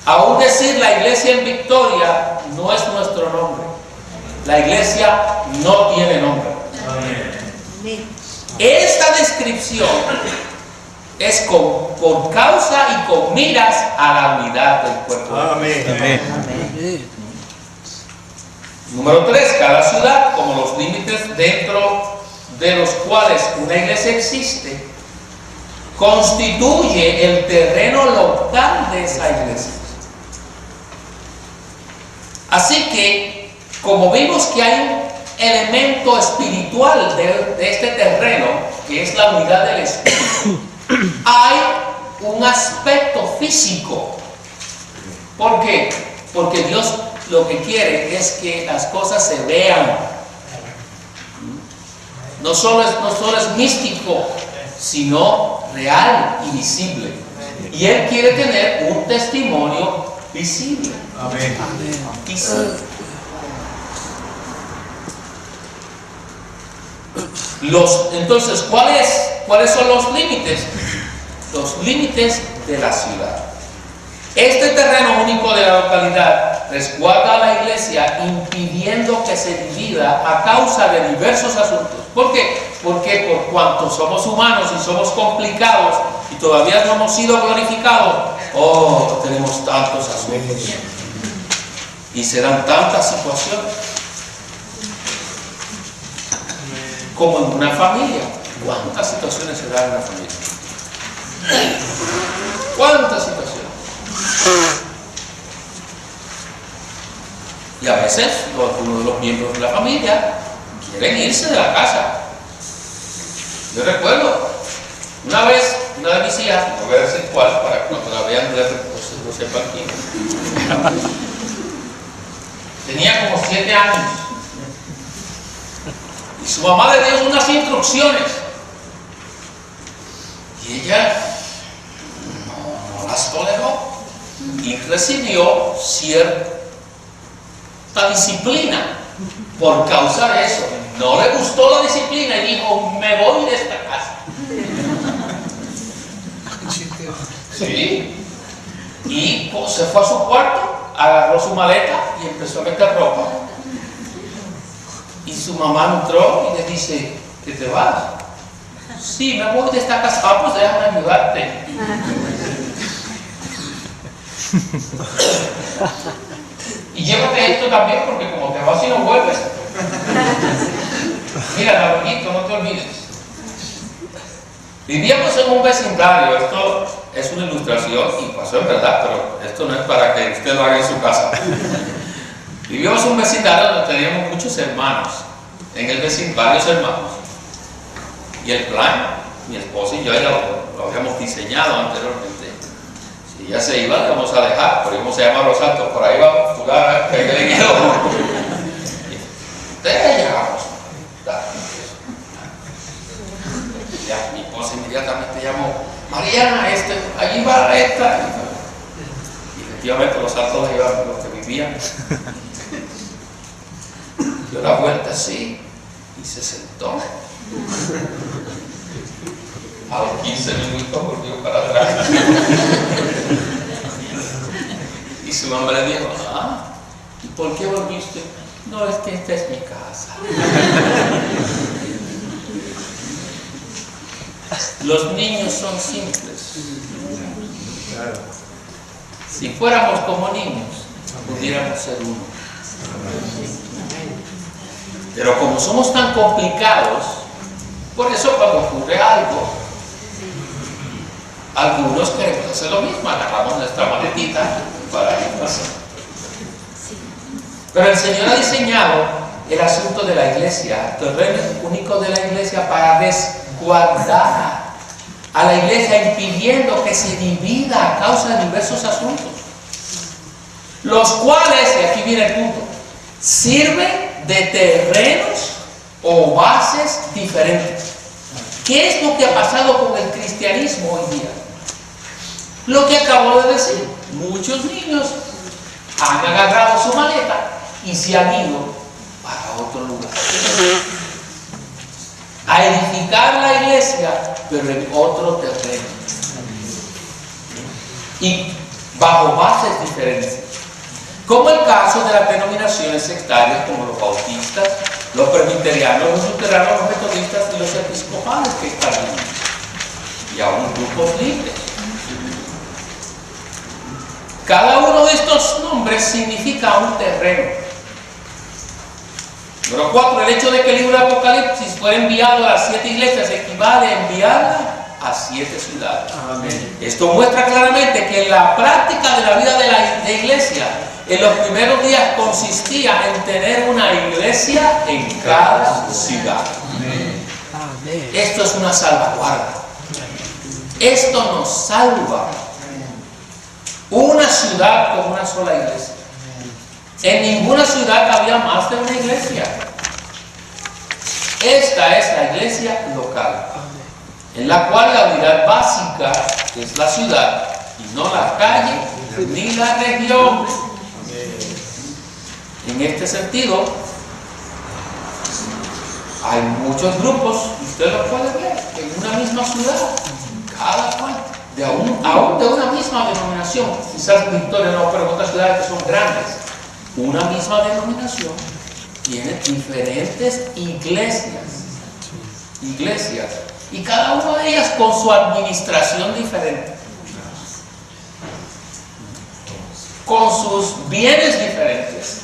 Aún decir la iglesia en Victoria no es nuestro nombre. La iglesia no tiene nombre. Esta descripción es por causa y con miras a la unidad del cuerpo. Amén. Número 3. Cada ciudad, como los límites dentro de los cuales una iglesia existe, constituye el terreno local de esa iglesia. Así que, como vimos que hay un elemento espiritual de este terreno, que es la unidad del Espíritu, hay un aspecto físico. ¿Por qué? Porque Dios lo que quiere es que las cosas se vean. No solo es místico, sino real y visible. Y Él quiere tener un testimonio visible. Amén. Visible. Entonces, ¿cuáles son los límites? Los límites de la ciudad. Este terreno único de la localidad resguarda a la iglesia impidiendo que se divida a causa de diversos asuntos. ¿Por qué? Porque por cuanto somos humanos y somos complicados y todavía no hemos sido glorificados, tenemos tantos asuntos y se dan tantas situaciones. Como en una familia. ¿Cuántas situaciones se dan en una familia? ¿Cuántas situaciones? Y a veces algunos de los miembros de la familia quieren irse de la casa. Yo recuerdo una vez, una de mis hijas, no voy a decir cuál, para que cuando la vean no sepan quién, tenía como 7 años. Y su mamá le dio unas instrucciones. Y ella no las toleró. Y recibió cierta disciplina por causa de eso. No le gustó la disciplina y dijo, me voy de esta casa. Sí. Y se fue a su cuarto, agarró su maleta y empezó a meter ropa. Y su mamá entró y le dice, ¿que te vas? Sí, me voy de esta casa. Pues déjame ayudarte. Y llévate esto también porque como te vas y no vuelves. Mira, Naruquito, no te olvides. Vivíamos en un vecindario, esto es una ilustración y pasó en verdad, pero esto no es para que usted lo haga en su casa. Vivíamos en un vecindario donde teníamos muchos hermanos, en el vecindario, varios hermanos. Y el plan, mi esposa y yo ya lo habíamos diseñado anteriormente. Si ella se iba, le vamos a dejar, pero íbamos a llamar a los altos, por ahí vamos a jugar, que le quedó. Ustedes llegamos. Ya, mi esposa inmediatamente llamó, Mariana, allí va esta. Y efectivamente los altos iban los que vivían. Dio la vuelta así y se sentó. A los 15 minutos volvió para atrás. Y su mamá le dijo, ¿y por qué volviste? No, es que esta es mi casa. Los niños son simples. Si fuéramos como niños, pudiéramos ser uno. Pero como somos tan complicados, por eso cuando ocurre algo, algunos queremos hacer lo mismo, agarramos nuestra maletita para irnos. Pero el Señor ha diseñado el asunto de la iglesia, el terreno único de la iglesia, para desguardar a la iglesia, impidiendo que se divida a causa de diversos asuntos, los cuales, y aquí viene el punto, sirven de terrenos o bases diferentes. ¿Qué es lo que ha pasado con el cristianismo hoy día? Lo que acabo de decir, muchos niños han agarrado su maleta y se han ido para otro lugar a edificar la iglesia, pero en otro terreno y bajo bases diferentes, como el caso de las denominaciones sectarias como los bautistas, los presbiterianos, los luteranos, los metodistas y los episcopales que están ahí, y aún grupos libres. Cada uno de estos nombres significa un terreno. Número 4, el hecho de que el libro de Apocalipsis fuera enviado a las 7 iglesias equivale a enviarla a 7 ciudades. Amén. Esto muestra claramente que la práctica de la vida de la iglesia en los primeros días consistía en tener una iglesia en cada ciudad. Amén. Esto es una salvaguarda. Esto nos salva. Una ciudad con una sola iglesia. En ninguna ciudad había más de una iglesia. Esta es la iglesia local, en la cual la unidad básica es la ciudad y no la calle ni la región. En este sentido, hay muchos grupos, usted los puede ver, en una misma ciudad, cada cual, aún de una misma denominación, quizás Victoria no, pero otras ciudades que son grandes, una misma denominación tiene diferentes iglesias, y cada una de ellas con su administración diferente, con sus bienes diferentes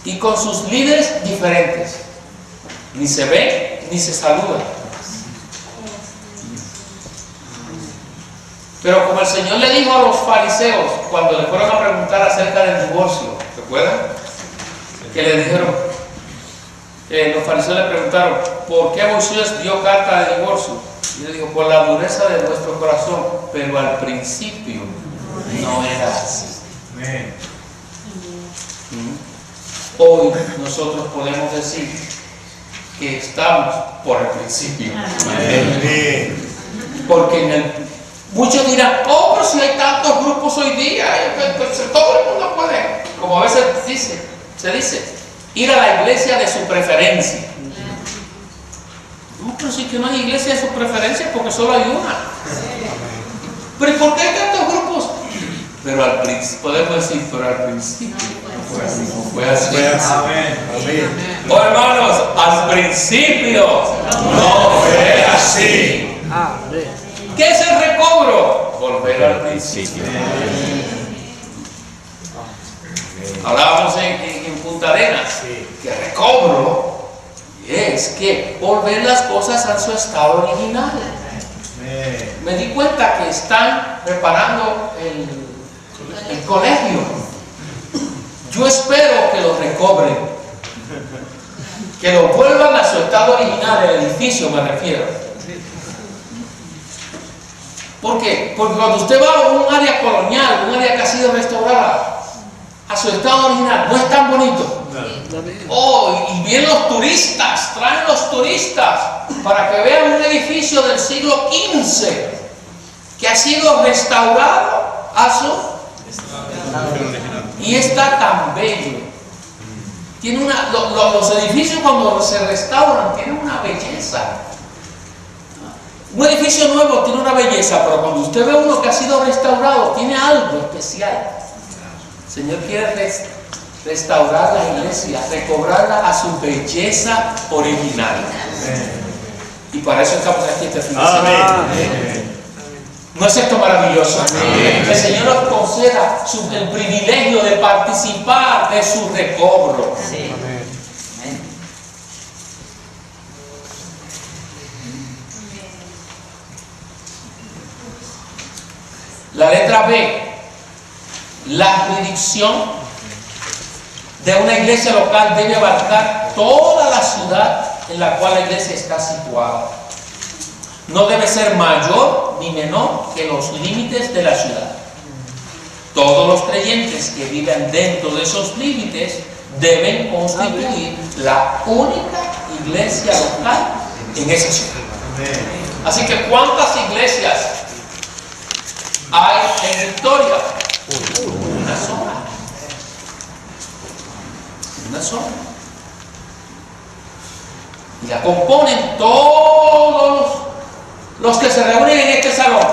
y con sus líderes diferentes. Ni se ven ni se saludan. Pero como el Señor le dijo a los fariseos cuando le fueron a preguntar acerca del divorcio, ¿recuerdan? Que le dijeron, los fariseos le preguntaron, ¿por qué Moisés dio carta de divorcio? Y le dijo, por la dureza de vuestro corazón, pero al principio no era así. Hoy nosotros podemos decir que estamos por el principio. Porque muchos dirán, pero si hay tantos grupos hoy día, todo el mundo puede, como a veces se dice, ir a la iglesia de su preferencia. No, pero si que no hay iglesia de su preferencia porque solo hay una. Pero ¿y por qué hay tantos grupos? Pero al principio, podemos decir, pero al principio no fue así. Amén. Oh, hermanos, al principio no fue así. ¿Qué es el recobro? Volver al principio. Hablábamos en Punta Arenas que recobro es que volver las cosas a su estado original. Me di cuenta que están preparando el colegio. Yo espero que lo recobren, que lo vuelvan a su estado original, el edificio me refiero. ¿Por qué? Porque cuando usted va a un área colonial, un área que ha sido restaurada a su estado original, no es tan bonito. Oh, y vienen los turistas, traen los turistas para que vean un edificio del siglo XV que ha sido restaurado a su y está tan bello. Tiene los edificios cuando se restauran tienen una belleza. Un edificio nuevo tiene una belleza, pero cuando usted ve uno que ha sido restaurado tiene algo especial. El Señor quiere restaurar la iglesia, recobrarla a su belleza original. Y para eso estamos aquí este fin de semana. ¿No es esto maravilloso? Que el Señor nos conceda el privilegio de participar de su recobro. La letra B, la jurisdicción de una iglesia local debe abarcar toda la ciudad en la cual la iglesia está situada. No debe ser mayor ni menor que los límites de la ciudad. Todos los creyentes que viven dentro de esos límites deben constituir la única iglesia local en esa ciudad. Así que ¿cuántas iglesias hay en Victoria? Una sola. Una sola. Y la componen todos los que se reúnen en este salón.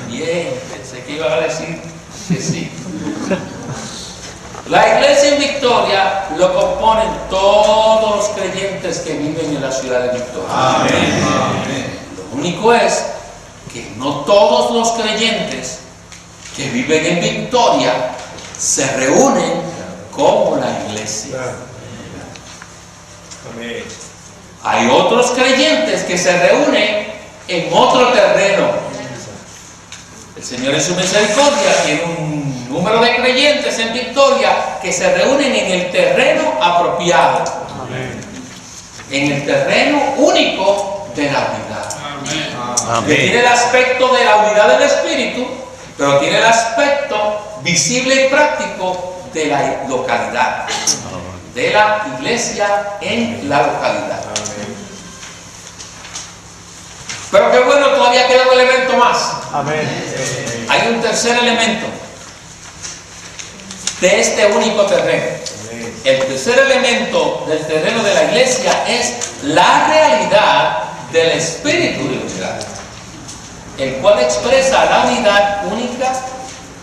Bien, pensé que iban a decir que sí. La iglesia en Victoria lo componen todos los creyentes que viven en la ciudad de Victoria. Amén. Lo único es que no todos los creyentes que viven en Victoria se reúnen como la iglesia. Hay otros creyentes que se reúnen en otro terreno. El Señor en su misericordia tiene un número de creyentes en Victoria que se reúnen en el terreno apropiado. En el terreno único de la unidad. Que tiene el aspecto de la unidad del Espíritu, pero tiene el aspecto visible y práctico de la localidad, de la iglesia en la localidad. Pero qué bueno, todavía queda un elemento más. Hay un tercer elemento de este único terreno. El tercer elemento del terreno de la iglesia es la realidad del espíritu de unidad, el cual expresa la unidad única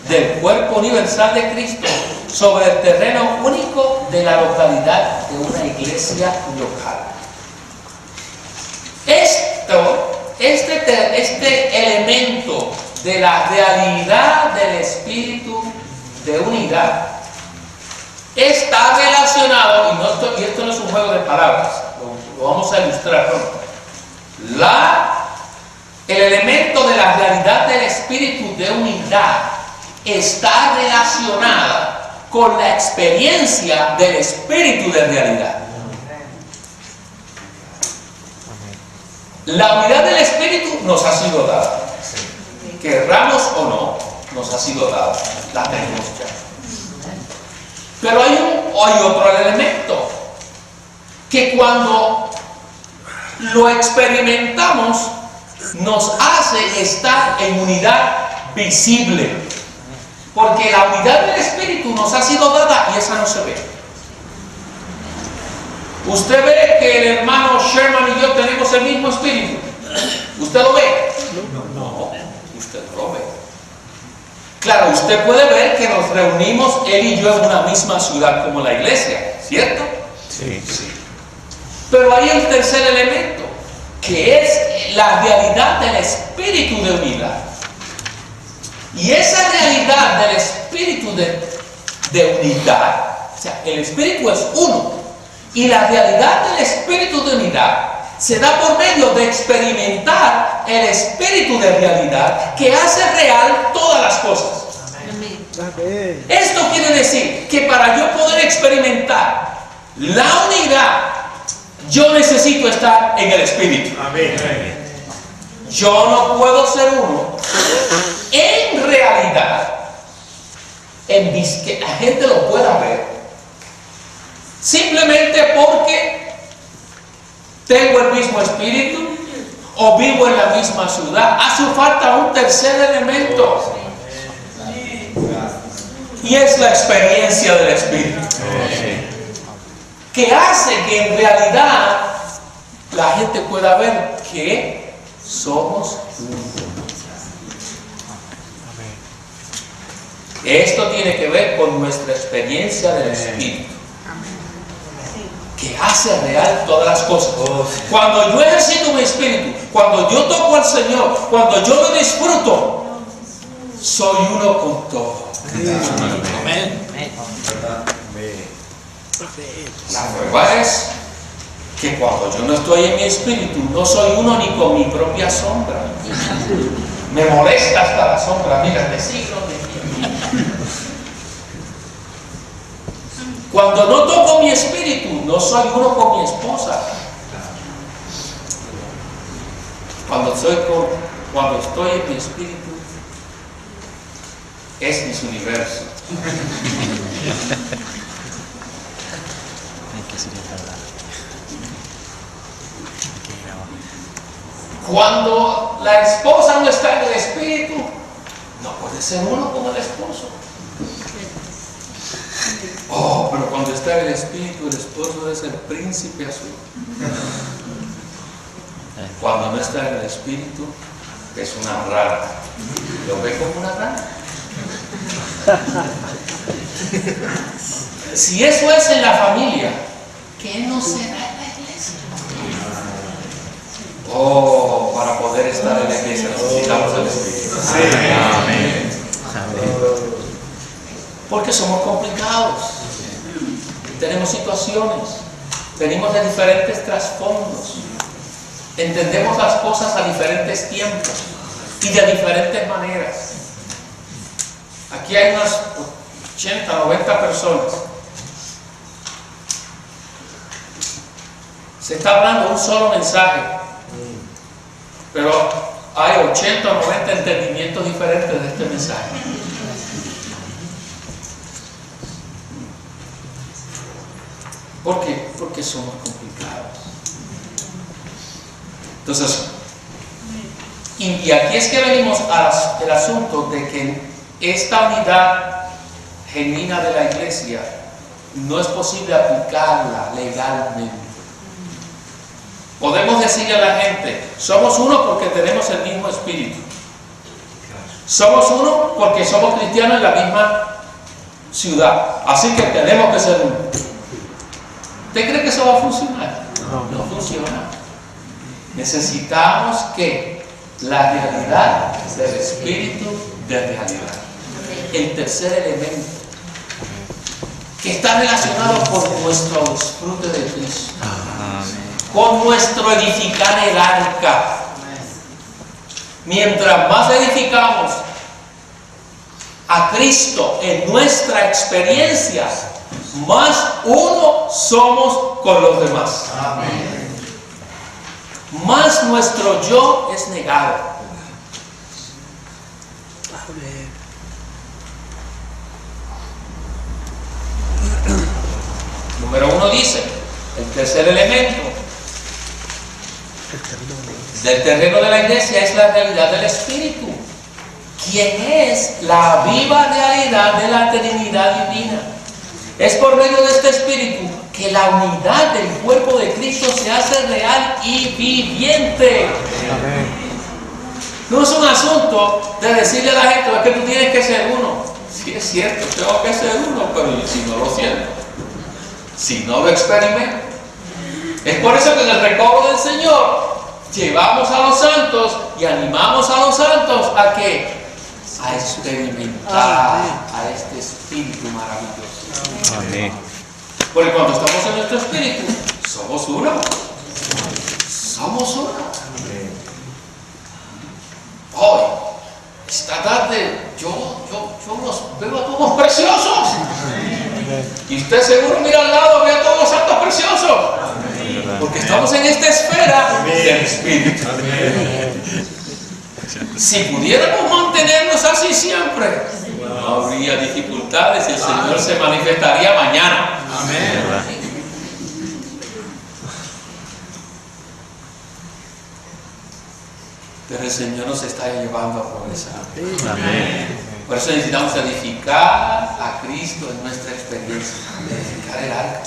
del cuerpo universal de Cristo sobre el terreno único de la localidad de una iglesia local. Este elemento de la realidad del espíritu de unidad está relacionado, y esto no es un juego de palabras, lo vamos a ilustrar pronto. El elemento de la realidad del espíritu de unidad está relacionada con la experiencia del espíritu de realidad. La unidad del espíritu nos ha sido dada. Querramos o no, nos ha sido dada. La tenemos ya. Pero hay otro elemento que cuando lo experimentamos nos hace estar en unidad visible, porque la unidad del espíritu nos ha sido dada y esa no se ve. Usted ve que el hermano Sherman y yo tenemos el mismo espíritu. ¿Usted lo ve? No, usted no lo ve. Claro, usted puede ver que nos reunimos él y yo en una misma ciudad como la iglesia, ¿cierto? Sí. Pero hay el tercer elemento, que es la realidad del espíritu de unidad. Y esa realidad del espíritu de unidad, o sea, el espíritu es uno, y la realidad del espíritu de unidad se da por medio de experimentar el espíritu de realidad que hace real todas las cosas. Amén. Esto quiere decir que para yo poder experimentar la unidad, yo necesito estar en el espíritu. Yo no puedo ser uno en realidad, que la gente lo pueda ver, simplemente porque tengo el mismo espíritu o vivo en la misma ciudad. Hace falta un tercer elemento, y es la experiencia del espíritu, que hace que en realidad la gente pueda ver que somos uno. Esto tiene que ver con nuestra experiencia del espíritu, que hace real todas las cosas. Cuando yo ejercito mi espíritu, cuando yo toco al Señor, cuando yo lo disfruto, soy uno con todo. Amén. La prueba es que cuando yo no estoy en mi espíritu, no soy uno ni con mi propia sombra. Me molesta hasta la sombra, mira, de siglos de tiempo. Cuando no toco mi espíritu, no soy uno con mi esposa. Cuando estoy en mi espíritu, es mi universo. Cuando la esposa no está en el espíritu, no puede ser uno con el esposo. Oh, pero cuando está en el espíritu, el esposo es el príncipe azul. Cuando no está en el espíritu, es una rana. ¿Lo ve como una rana? Si eso es en la familia, ¿qué no será en la iglesia? Oh, para poder estar en la iglesia necesitamos el Espíritu. Amén. Porque somos complicados, tenemos situaciones, venimos de diferentes trasfondos, entendemos las cosas a diferentes tiempos y de diferentes maneras. Aquí hay unas 80, 90 personas. Se está hablando un solo mensaje, pero hay 80 o 90 entendimientos diferentes de este mensaje. ¿Por qué? Porque somos complicados. Entonces, y aquí es que venimos al asunto de que esta unidad genuina de la iglesia no es posible aplicarla legalmente. Podemos decirle a la gente, somos uno porque tenemos el mismo espíritu. Somos uno porque somos cristianos en la misma ciudad. Así que tenemos que ser uno. ¿Usted cree que eso va a funcionar? No funciona. Necesitamos que la realidad del espíritu de realidad. El tercer elemento que está relacionado con nuestro disfrute de Cristo, con nuestro edificar el arca. Mientras más edificamos a Cristo en nuestra experiencia, más uno somos con los demás. Más nuestro yo es negado. Número 1 dice, el tercer elemento del terreno de la iglesia es la realidad del Espíritu, quien es la viva realidad de la Trinidad divina. Es por medio de este Espíritu que la unidad del cuerpo de Cristo se hace real y viviente. No es un asunto de decirle a la gente, es que tú tienes que ser uno. Sí, es cierto, tengo que ser uno, pero si no lo siento, si no lo experimento. Es por eso que en el recobro del Señor llevamos a los santos y animamos a los santos a que a experimentar a este Espíritu maravilloso. Amén. Porque cuando estamos en nuestro Espíritu, somos uno. Somos uno. Hoy, esta tarde, yo los veo a todos preciosos. Y usted seguro mira al lado, ve a todos los santos preciosos. Porque estamos en esta esfera del Espíritu. Si pudiéramos mantenernos así siempre, no habría dificultades y el Señor se manifestaría mañana. Amén. Pero el Señor nos está llevando a progresar. Amén. Por eso necesitamos edificar a Cristo en nuestra experiencia, edificar el arca.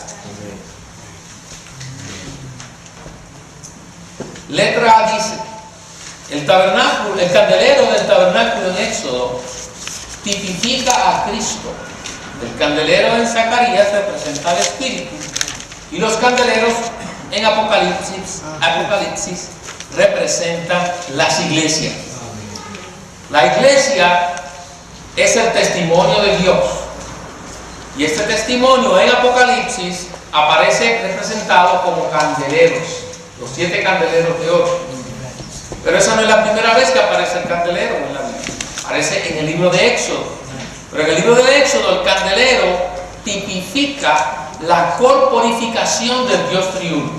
Letra A dice: el tabernáculo, el candelero del tabernáculo en Éxodo tipifica a Cristo. El candelero en Zacarías representa al Espíritu. Y los candeleros en Apocalipsis representan las iglesias. La iglesia es el testimonio de Dios. Y este testimonio en Apocalipsis aparece representado como candeleros, los 7 candeleros de oro. Pero esa no es la primera vez que aparece el candelero en la Biblia. Aparece en el libro de Éxodo. Pero en el libro de Éxodo el candelero tipifica la corporificación del Dios triuno.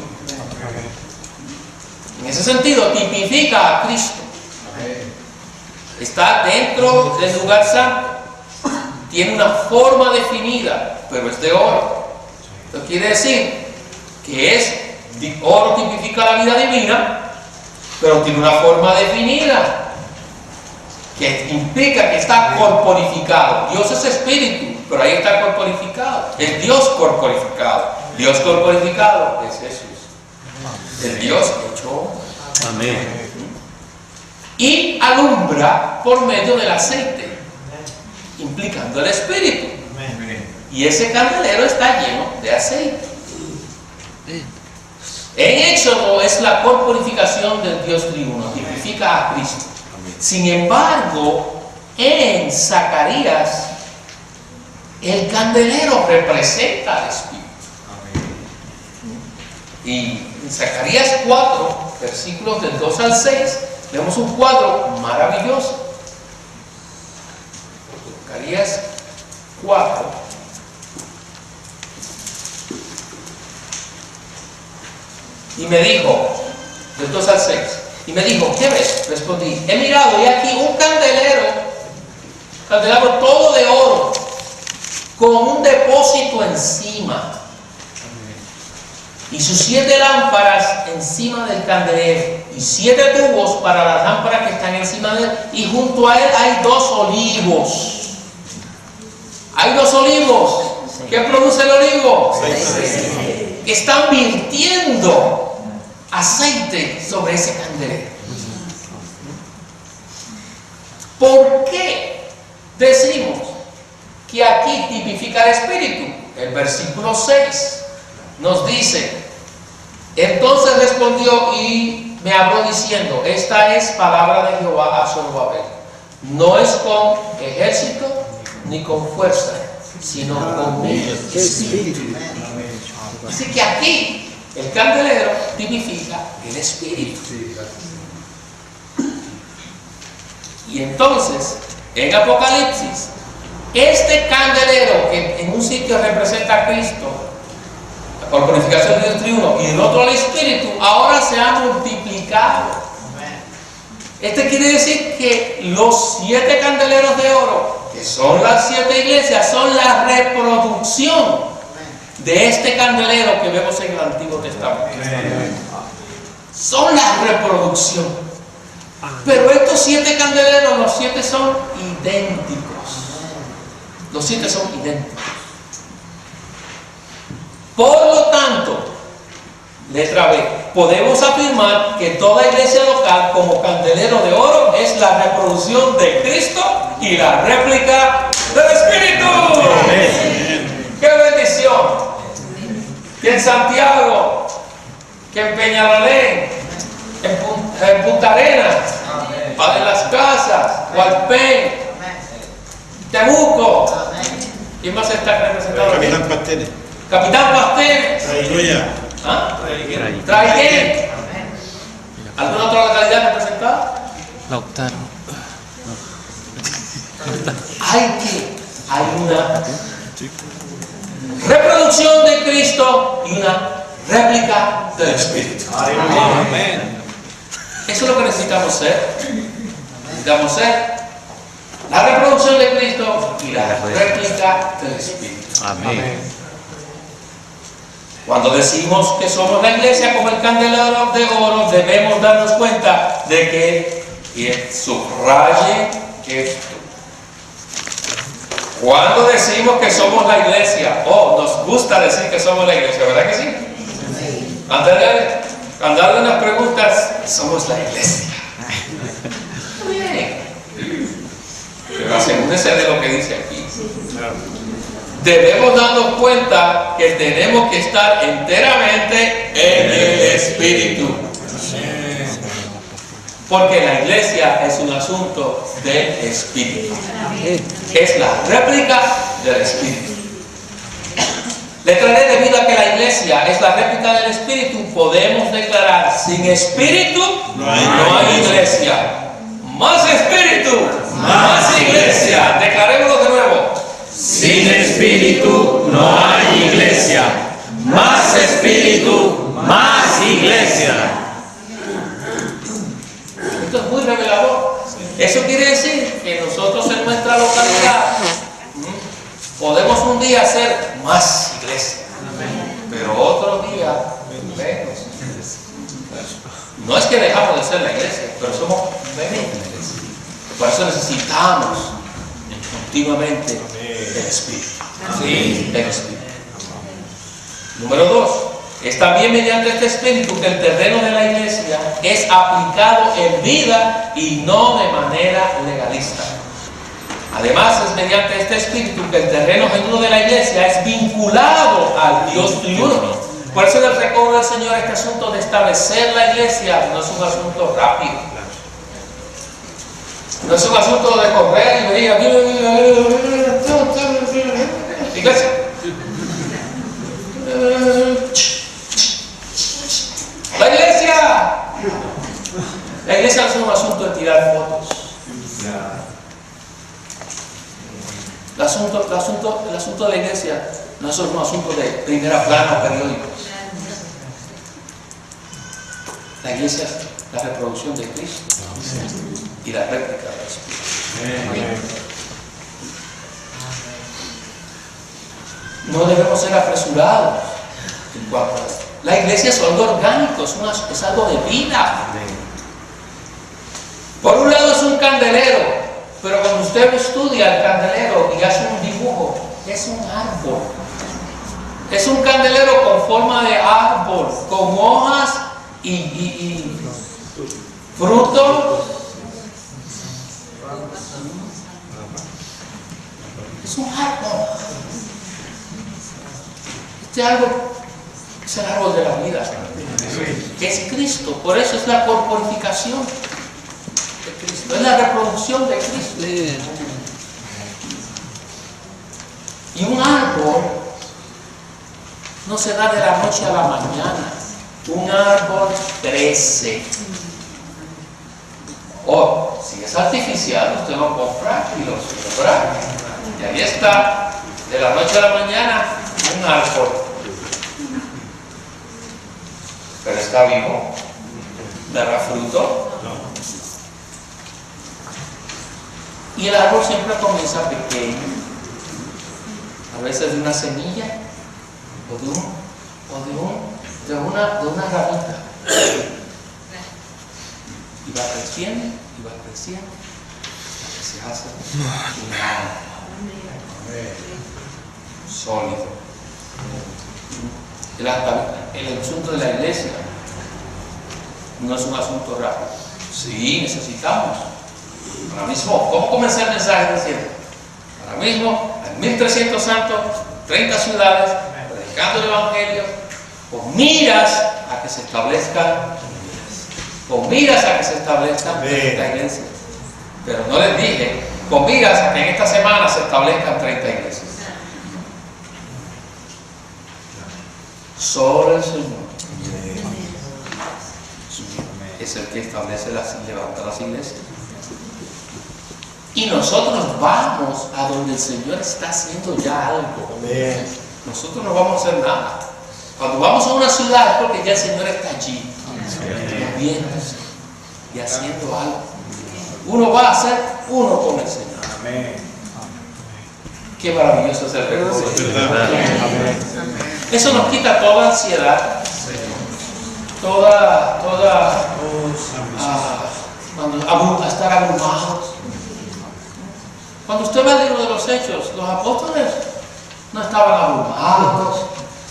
En ese sentido tipifica a Cristo. Está dentro del lugar santo. Tiene una forma definida, pero es de oro. Esto quiere decir que oro tipifica la vida divina, pero tiene una forma definida, que implica que está corporificado. Dios es espíritu, pero ahí está corporificado. Es Dios corporificado. Dios corporificado es Jesús. El Dios hecho. Amén. Y alumbra por medio del aceite, implicando el espíritu. Y ese candelero está lleno de aceite. En Éxodo es la corporificación del Dios triuno, tipifica a Cristo. Sin embargo, en Zacarías, el candelero representa al Espíritu. Y en Zacarías 4, versículos del 2 al 6, vemos un cuadro maravilloso. Zacarías 4. Y me dijo, del 2 al 6, y me dijo, ¿qué ves? Respondí, he mirado y aquí un candelabro todo de oro, con un depósito encima, y sus 7 lámparas encima del candelero, y 7 tubos para las lámparas que están encima de él, y junto a él hay 2 olivos. Hay 2 olivos. ¿Qué produce el olivo? Que están virtiendo aceite sobre ese candelero. ¿Por qué decimos que aquí tipifica el Espíritu? El versículo 6 nos dice: entonces respondió y me habló diciendo, esta es palabra de Jehová a Zorobabel, no es con ejército ni con fuerza, sino con mi espíritu. Así que aquí el candelero tipifica el Espíritu. Y entonces, en Apocalipsis, este candelero que en un sitio representa a Cristo, la corporificación del triuno, y en otro al Espíritu, ahora se ha multiplicado. Este quiere decir que los 7 candeleros de oro, que son las 7 iglesias, son la reproducción de este candelero que vemos en el Antiguo Testamento. Son la reproducción. Pero estos 7 candeleros, los 7 son idénticos. Los 7 son idénticos. Por lo tanto, letra B, podemos afirmar que toda iglesia local como candelero de oro es la reproducción de Cristo y la réplica del Espíritu. Amén. ¡Qué bendición! Que en Santiago, que en Peñalolén, en Punta Arenas, para las casas, Hualpén, Temuco. ¿Quién más está representado aquí? Capitán Pasteles. Capitán Pasteles. Traiguera. ¿Ah? Traiguén. ¿Alguna otra localidad representada? Lautaro. Hay una reproducción de Cristo y una réplica del Espíritu. Amén. Eso es lo que necesitamos ser. Necesitamos ser la reproducción de Cristo y la réplica del Espíritu. Amén. Cuando decimos que somos la iglesia como el candelero de oro, debemos darnos cuenta de que, y subraye esto, cuando decimos que somos la iglesia, nos gusta decir que somos la iglesia, ¿verdad que sí? Andarle unas preguntas, somos la iglesia. Muy bien. Pero asegúrese de lo que dice aquí. Debemos darnos cuenta que tenemos que estar enteramente en el Espíritu. Porque la iglesia es un asunto del Espíritu. Es la réplica del Espíritu. Declaré, debido a que la iglesia es la réplica del Espíritu, podemos declarar: sin Espíritu no hay iglesia. Más Espíritu, más iglesia. Declarémoslo de nuevo. Sin Espíritu no hay iglesia. Más Espíritu, más iglesia. Esto es muy revelador. Eso quiere decir que nosotros en nuestra localidad podemos un día hacer más iglesia, pero otro día menos. No es que dejamos de ser la iglesia, pero somos menos iglesia. Por eso necesitamos continuamente el Espíritu. Sí, el Espíritu. Número 2. Es también mediante este Espíritu que el terreno de la iglesia es aplicado en vida y no de manera legalista. Además, es mediante este Espíritu que el terreno genuino de la iglesia es vinculado al Dios triuno. Por eso en el recobro del Señor, este asunto de establecer la iglesia no es un asunto rápido. No es un asunto de correr y venir iglesia. La iglesia no es un asunto de tirar fotos. El asunto de la iglesia no es un asunto de primera plana o periódicos. La iglesia es la reproducción de Cristo y la réplica del Espíritu. No debemos ser apresurados en cuanto a esto. La iglesia es algo orgánico, es algo de vida. Por un lado es un candelero, pero cuando usted estudia el candelero y hace un dibujo, es un árbol. Es un candelero con forma de árbol, con hojas y frutos. Es un árbol. Este árbol es el árbol de la vida, que es Cristo. Por eso es la corporificación de Cristo, es la reproducción de Cristo. Y un árbol no se da de la noche a la mañana. Un árbol crece. Si es artificial, usted lo compra y lo siembra. Y ahí está, de la noche a la mañana, un árbol. Pero está vivo. ¿Dará fruto? Y el árbol siempre comienza pequeño. A veces de una semilla o de una ramita. Y va creciendo, hasta que se hace un árbol sólido. El asunto de la iglesia no es un asunto rápido. Sí, necesitamos. Ahora mismo, ¿cómo comencé el mensaje diciendo? Ahora mismo, en 1300 santos, 30 ciudades, predicando el Evangelio, con miras a que se establezcan con miras a que se establezcan 30 iglesias. Pero no les dije, con miras a que en esta semana se establezcan 30 iglesias. Solo el Señor es el que establece levanta las iglesias. Y nosotros vamos a donde el Señor está haciendo ya algo. Nosotros no vamos a hacer nada. Cuando vamos a una ciudad es porque ya el Señor está allí, moviéndose y haciendo algo. Uno va a ser uno con el Señor. Qué maravilloso es el recuerdo. Eso nos quita toda ansiedad, estar abrumados. Cuando usted ve el libro de los Hechos, los apóstoles no estaban abrumados.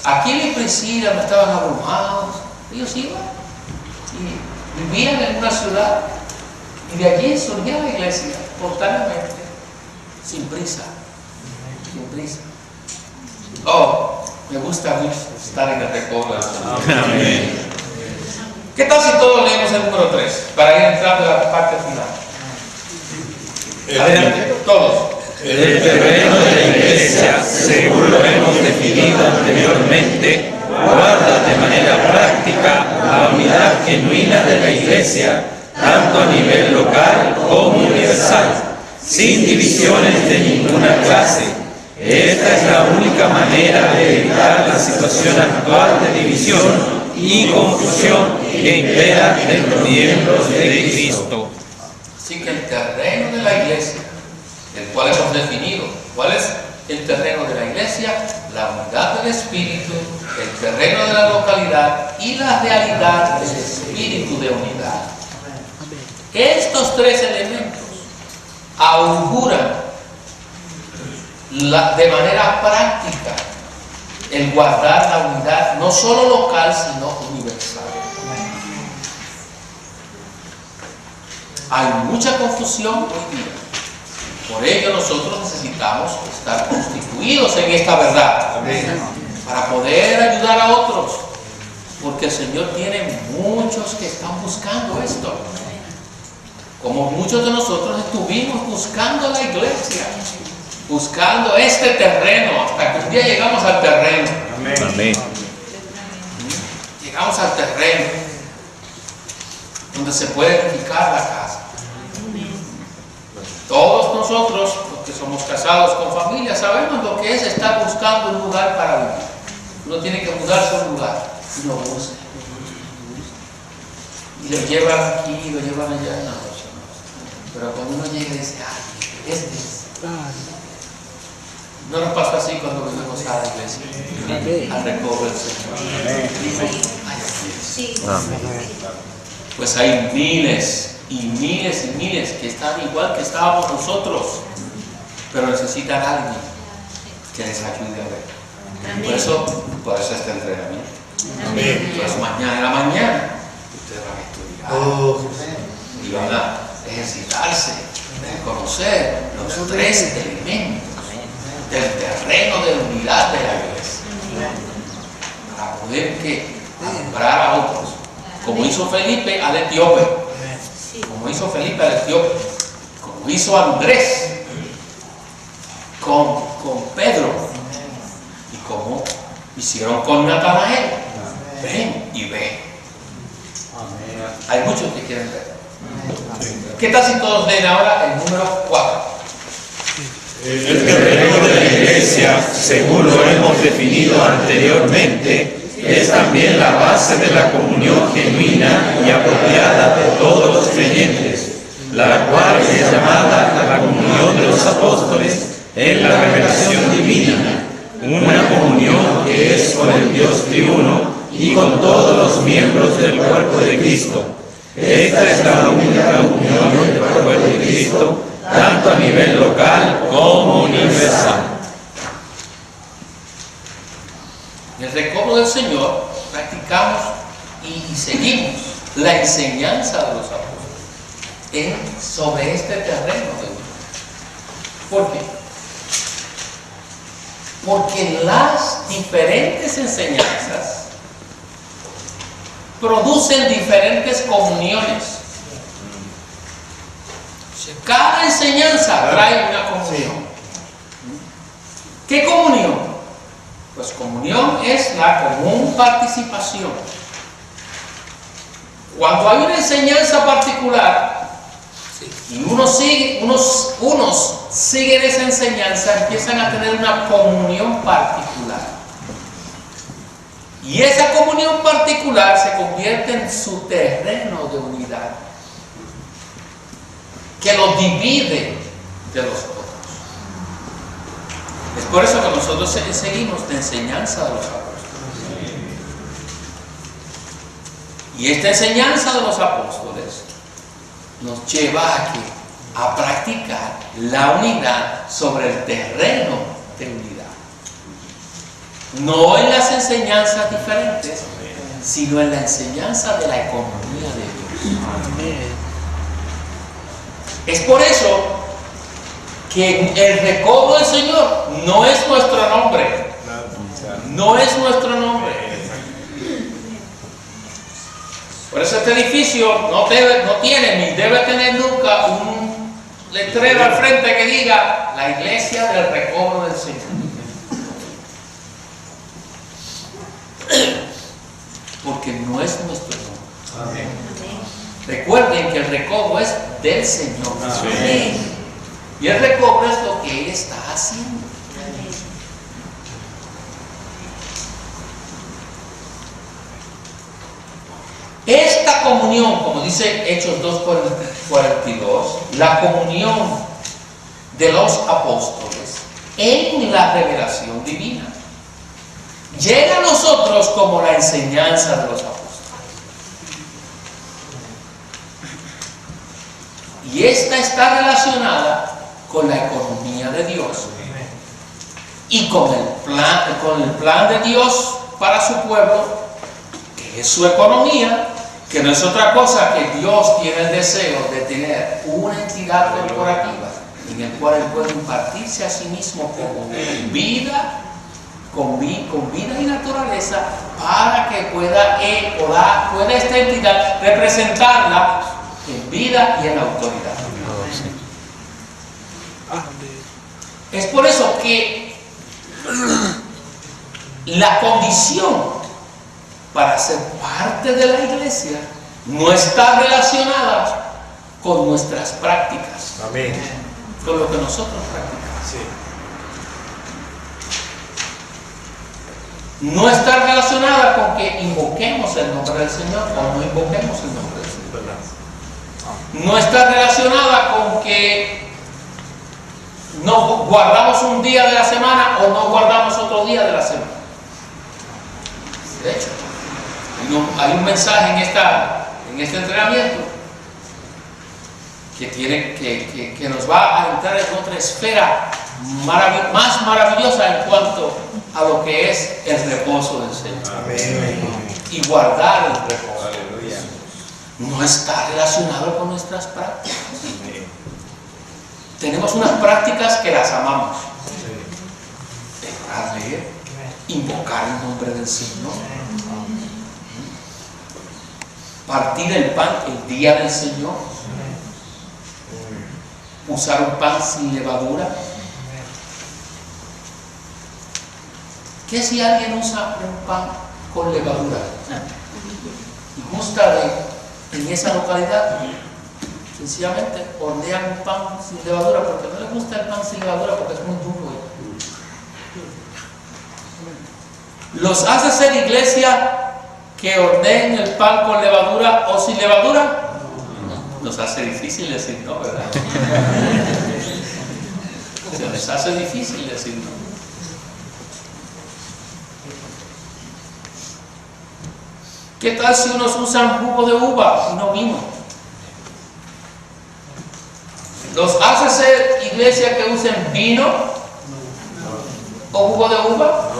Aquila y Priscila no estaban abrumados. Ellos iban y vivían en una ciudad. Y de allí surgía la iglesia, espontáneamente, sin prisa. Sin prisa. Oh, me gusta mucho estar en el recobro del Señor. Amén. ¿Qué tal si todos leemos el número 3? Para ir entrando a la parte final. Adelante, todos. El terreno de la iglesia, según lo hemos definido anteriormente, guarda de manera práctica la unidad genuina de la iglesia, tanto a nivel local como universal, sin divisiones de ninguna clase. Esta es la única manera de evitar la situación actual de división y confusión que impera en los miembros de Cristo. Así que el terreno de la iglesia, el cual hemos definido, ¿cuál es el terreno de la iglesia? La unidad del Espíritu, el terreno de la localidad y la realidad del Espíritu de unidad. Estos tres elementos auguran de manera práctica el guardar la unidad, no solo local, sino universal. Hay mucha confusión hoy día. Por ello nosotros necesitamos estar constituidos en esta verdad. Amén. Para poder ayudar a otros. Porque el Señor tiene muchos que están buscando esto. Como muchos de nosotros estuvimos buscando la iglesia. Buscando este terreno. Hasta que un día llegamos al terreno. Amén. Llegamos al terreno. Donde se puede edificar la casa. Todos nosotros, los que somos casados con familia, sabemos lo que es estar buscando un lugar para vivir. Uno tiene que mudarse a un lugar y lo busca. Y lo llevan aquí y lo llevan allá. No. Pero cuando uno llega y dice, ay, este es. No nos pasa así cuando venimos a la iglesia, al recobro del Señor. Pues hay miles y miles y miles que están igual que estábamos nosotros, pero necesitan a alguien que les ayude a ver. Por eso este entrenamiento. Entonces mañana en la mañana ustedes van a estudiar y van a ejercitarse, a conocer los tres elementos del terreno de unidad de la iglesia, para poder alumbrar a otros, como hizo Felipe al etíope, como hizo Felipe al etíope, como hizo Andrés con Pedro y como hicieron con Natanael. Ven y ve. Hay muchos que quieren ver. ¿Qué tal si todos leen ahora el número 4? El terreno de la iglesia, según lo hemos definido anteriormente, es también la base de la comunión genuina y apropiada de todos los creyentes, la cual es llamada la comunión de los apóstoles en la revelación divina, una comunión que es con el Dios triuno y con todos los miembros del cuerpo de Cristo. Esta es la única unión del cuerpo de Cristo, tanto a nivel local como universal. En el recobro del Señor practicamos y seguimos la enseñanza de los apóstoles sobre este terreno de unidad. ¿Por qué? Porque las diferentes enseñanzas producen diferentes comuniones. Cada enseñanza trae una comunión. ¿Qué comunión? Pues comunión es la común participación. Cuando hay una enseñanza particular y unos siguen esa enseñanza, empiezan a tener una comunión particular. Y esa comunión particular se convierte en su terreno de unidad, que los divide de los otros. Es por eso que nosotros seguimos la enseñanza de los apóstoles. Y esta enseñanza de los apóstoles nos lleva a practicar la unidad sobre el terreno de unidad. No en las enseñanzas diferentes, sino en la enseñanza de la economía de Dios. Es por eso que el recodo del Señor no es nuestro nombre. No es nuestro nombre. Por eso este edificio no tiene ni debe tener nunca un letrero al frente que diga la iglesia del recodo del Señor. Porque no es nuestro nombre. Recuerden que el recodo es del Señor. Y el recodo es lo que Él está haciendo. Esta comunión, como dice Hechos 2:42, la comunión de los apóstoles en la revelación divina, llega a nosotros como la enseñanza de los apóstoles. Y esta está relacionada con la economía de Dios y con el plan de Dios para su pueblo, que es su economía, que no es otra cosa que Dios tiene el deseo de tener una entidad corporativa en el cual Él puede impartirse a sí mismo como vida, con vida y naturaleza, para que pueda esta entidad representarla en vida y en autoridad. Es por eso que la condición para ser parte de la iglesia no está relacionada con nuestras prácticas. Amén. Con lo que nosotros practicamos. Sí. No está relacionada con que invoquemos el nombre del Señor o no invoquemos el nombre del Señor. No está relacionada con que no guardamos un día de la semana o no guardamos otro día de la semana. De hecho, hay un mensaje en este entrenamiento que nos va a entrar en otra esfera más maravillosa en cuanto a lo que es el reposo del Señor. Amén. Y guardar el reposo. Aleluya. No está relacionado con nuestras prácticas. Tenemos unas prácticas que las amamos. Orar, leer, invocar el nombre del Señor, partir el pan el día del Señor, usar un pan sin levadura. ¿Qué si alguien usa un pan con levadura y gusta en esa localidad? Sencillamente hornean un pan sin levadura porque no les gusta el pan sin levadura porque es muy duro. ¿Los hace ser iglesia que ordenen el pan con levadura o sin levadura? Nos hace difícil decir no, ¿verdad? Se les hace difícil decir no. ¿Qué tal si unos usan jugo de uva y no vino? ¿Los hace ser iglesia que usen vino o jugo de uva?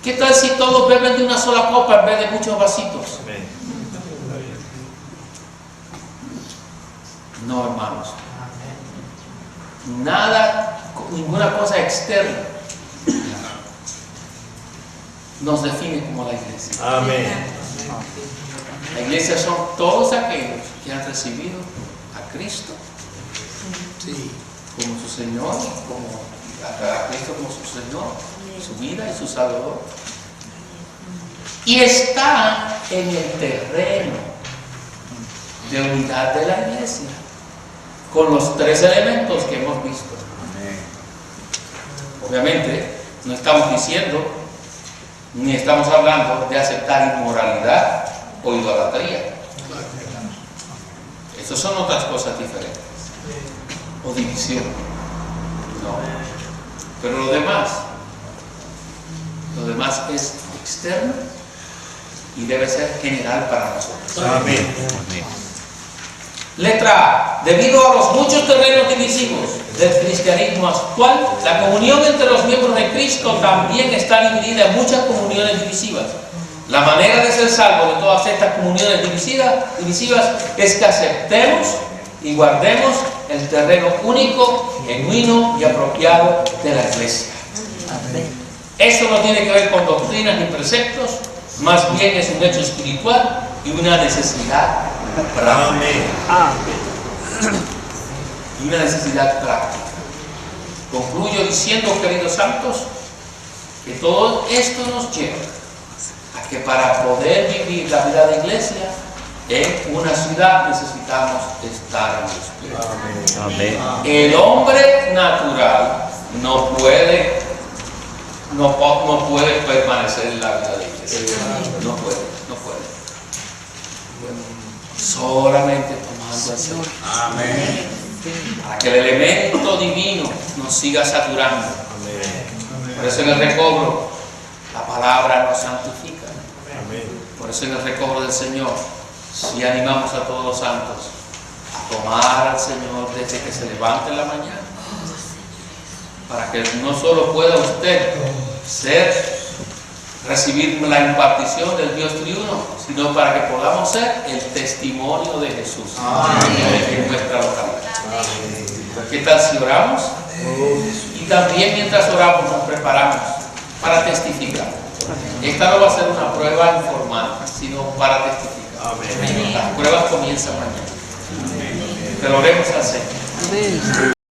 ¿Qué tal si todos beben de una sola copa en vez de muchos vasitos? No, hermanos. Nada, ninguna cosa externa. nos define como la iglesia. Amén. La iglesia son todos aquellos que han recibido a Cristo como su Señor, a Cristo como su Señor, su vida y su Salvador. Y está en el terreno de unidad de la iglesia, con los tres elementos que hemos visto. Obviamente, no estamos diciendo, ni estamos hablando de aceptar inmoralidad o idolatría. Esas son otras cosas diferentes. O división. No. Pero lo demás es externo y debe ser general para nosotros. Amén. Letra A. Debido a los muchos terrenos divisivos del cristianismo actual, la comunión entre los miembros de Cristo también está dividida en muchas comuniones divisivas. La manera de ser salvo de todas estas comuniones divisivas es que aceptemos y guardemos el terreno único, genuino y apropiado de la iglesia. Esto no tiene que ver con doctrinas ni preceptos, más bien es un hecho espiritual y una necesidad práctica. Y una necesidad práctica. Concluyo diciendo, queridos santos, que todo esto nos lleva a que para poder vivir la vida de iglesia en una ciudad necesitamos estar en el Espíritu. Amén. El hombre natural no puede permanecer en la vida de iglesia. No puede. Solamente tomando el Señor. Amén. Para que el elemento divino nos siga saturando. Por eso en el recobro la palabra nos santifica. Por eso en el recobro del Señor, si animamos a todos los santos a tomar al Señor desde que se levante en la mañana, para que no solo pueda usted recibir la impartición del Dios triuno, sino para que podamos ser el testimonio de Jesús en nuestra localidad. ¿Qué tal si oramos? Y también mientras oramos nos preparamos para testificar. Esta no va a ser una prueba informal, sino para testificar. Las pruebas comienzan mañana. Pero oremos al Señor.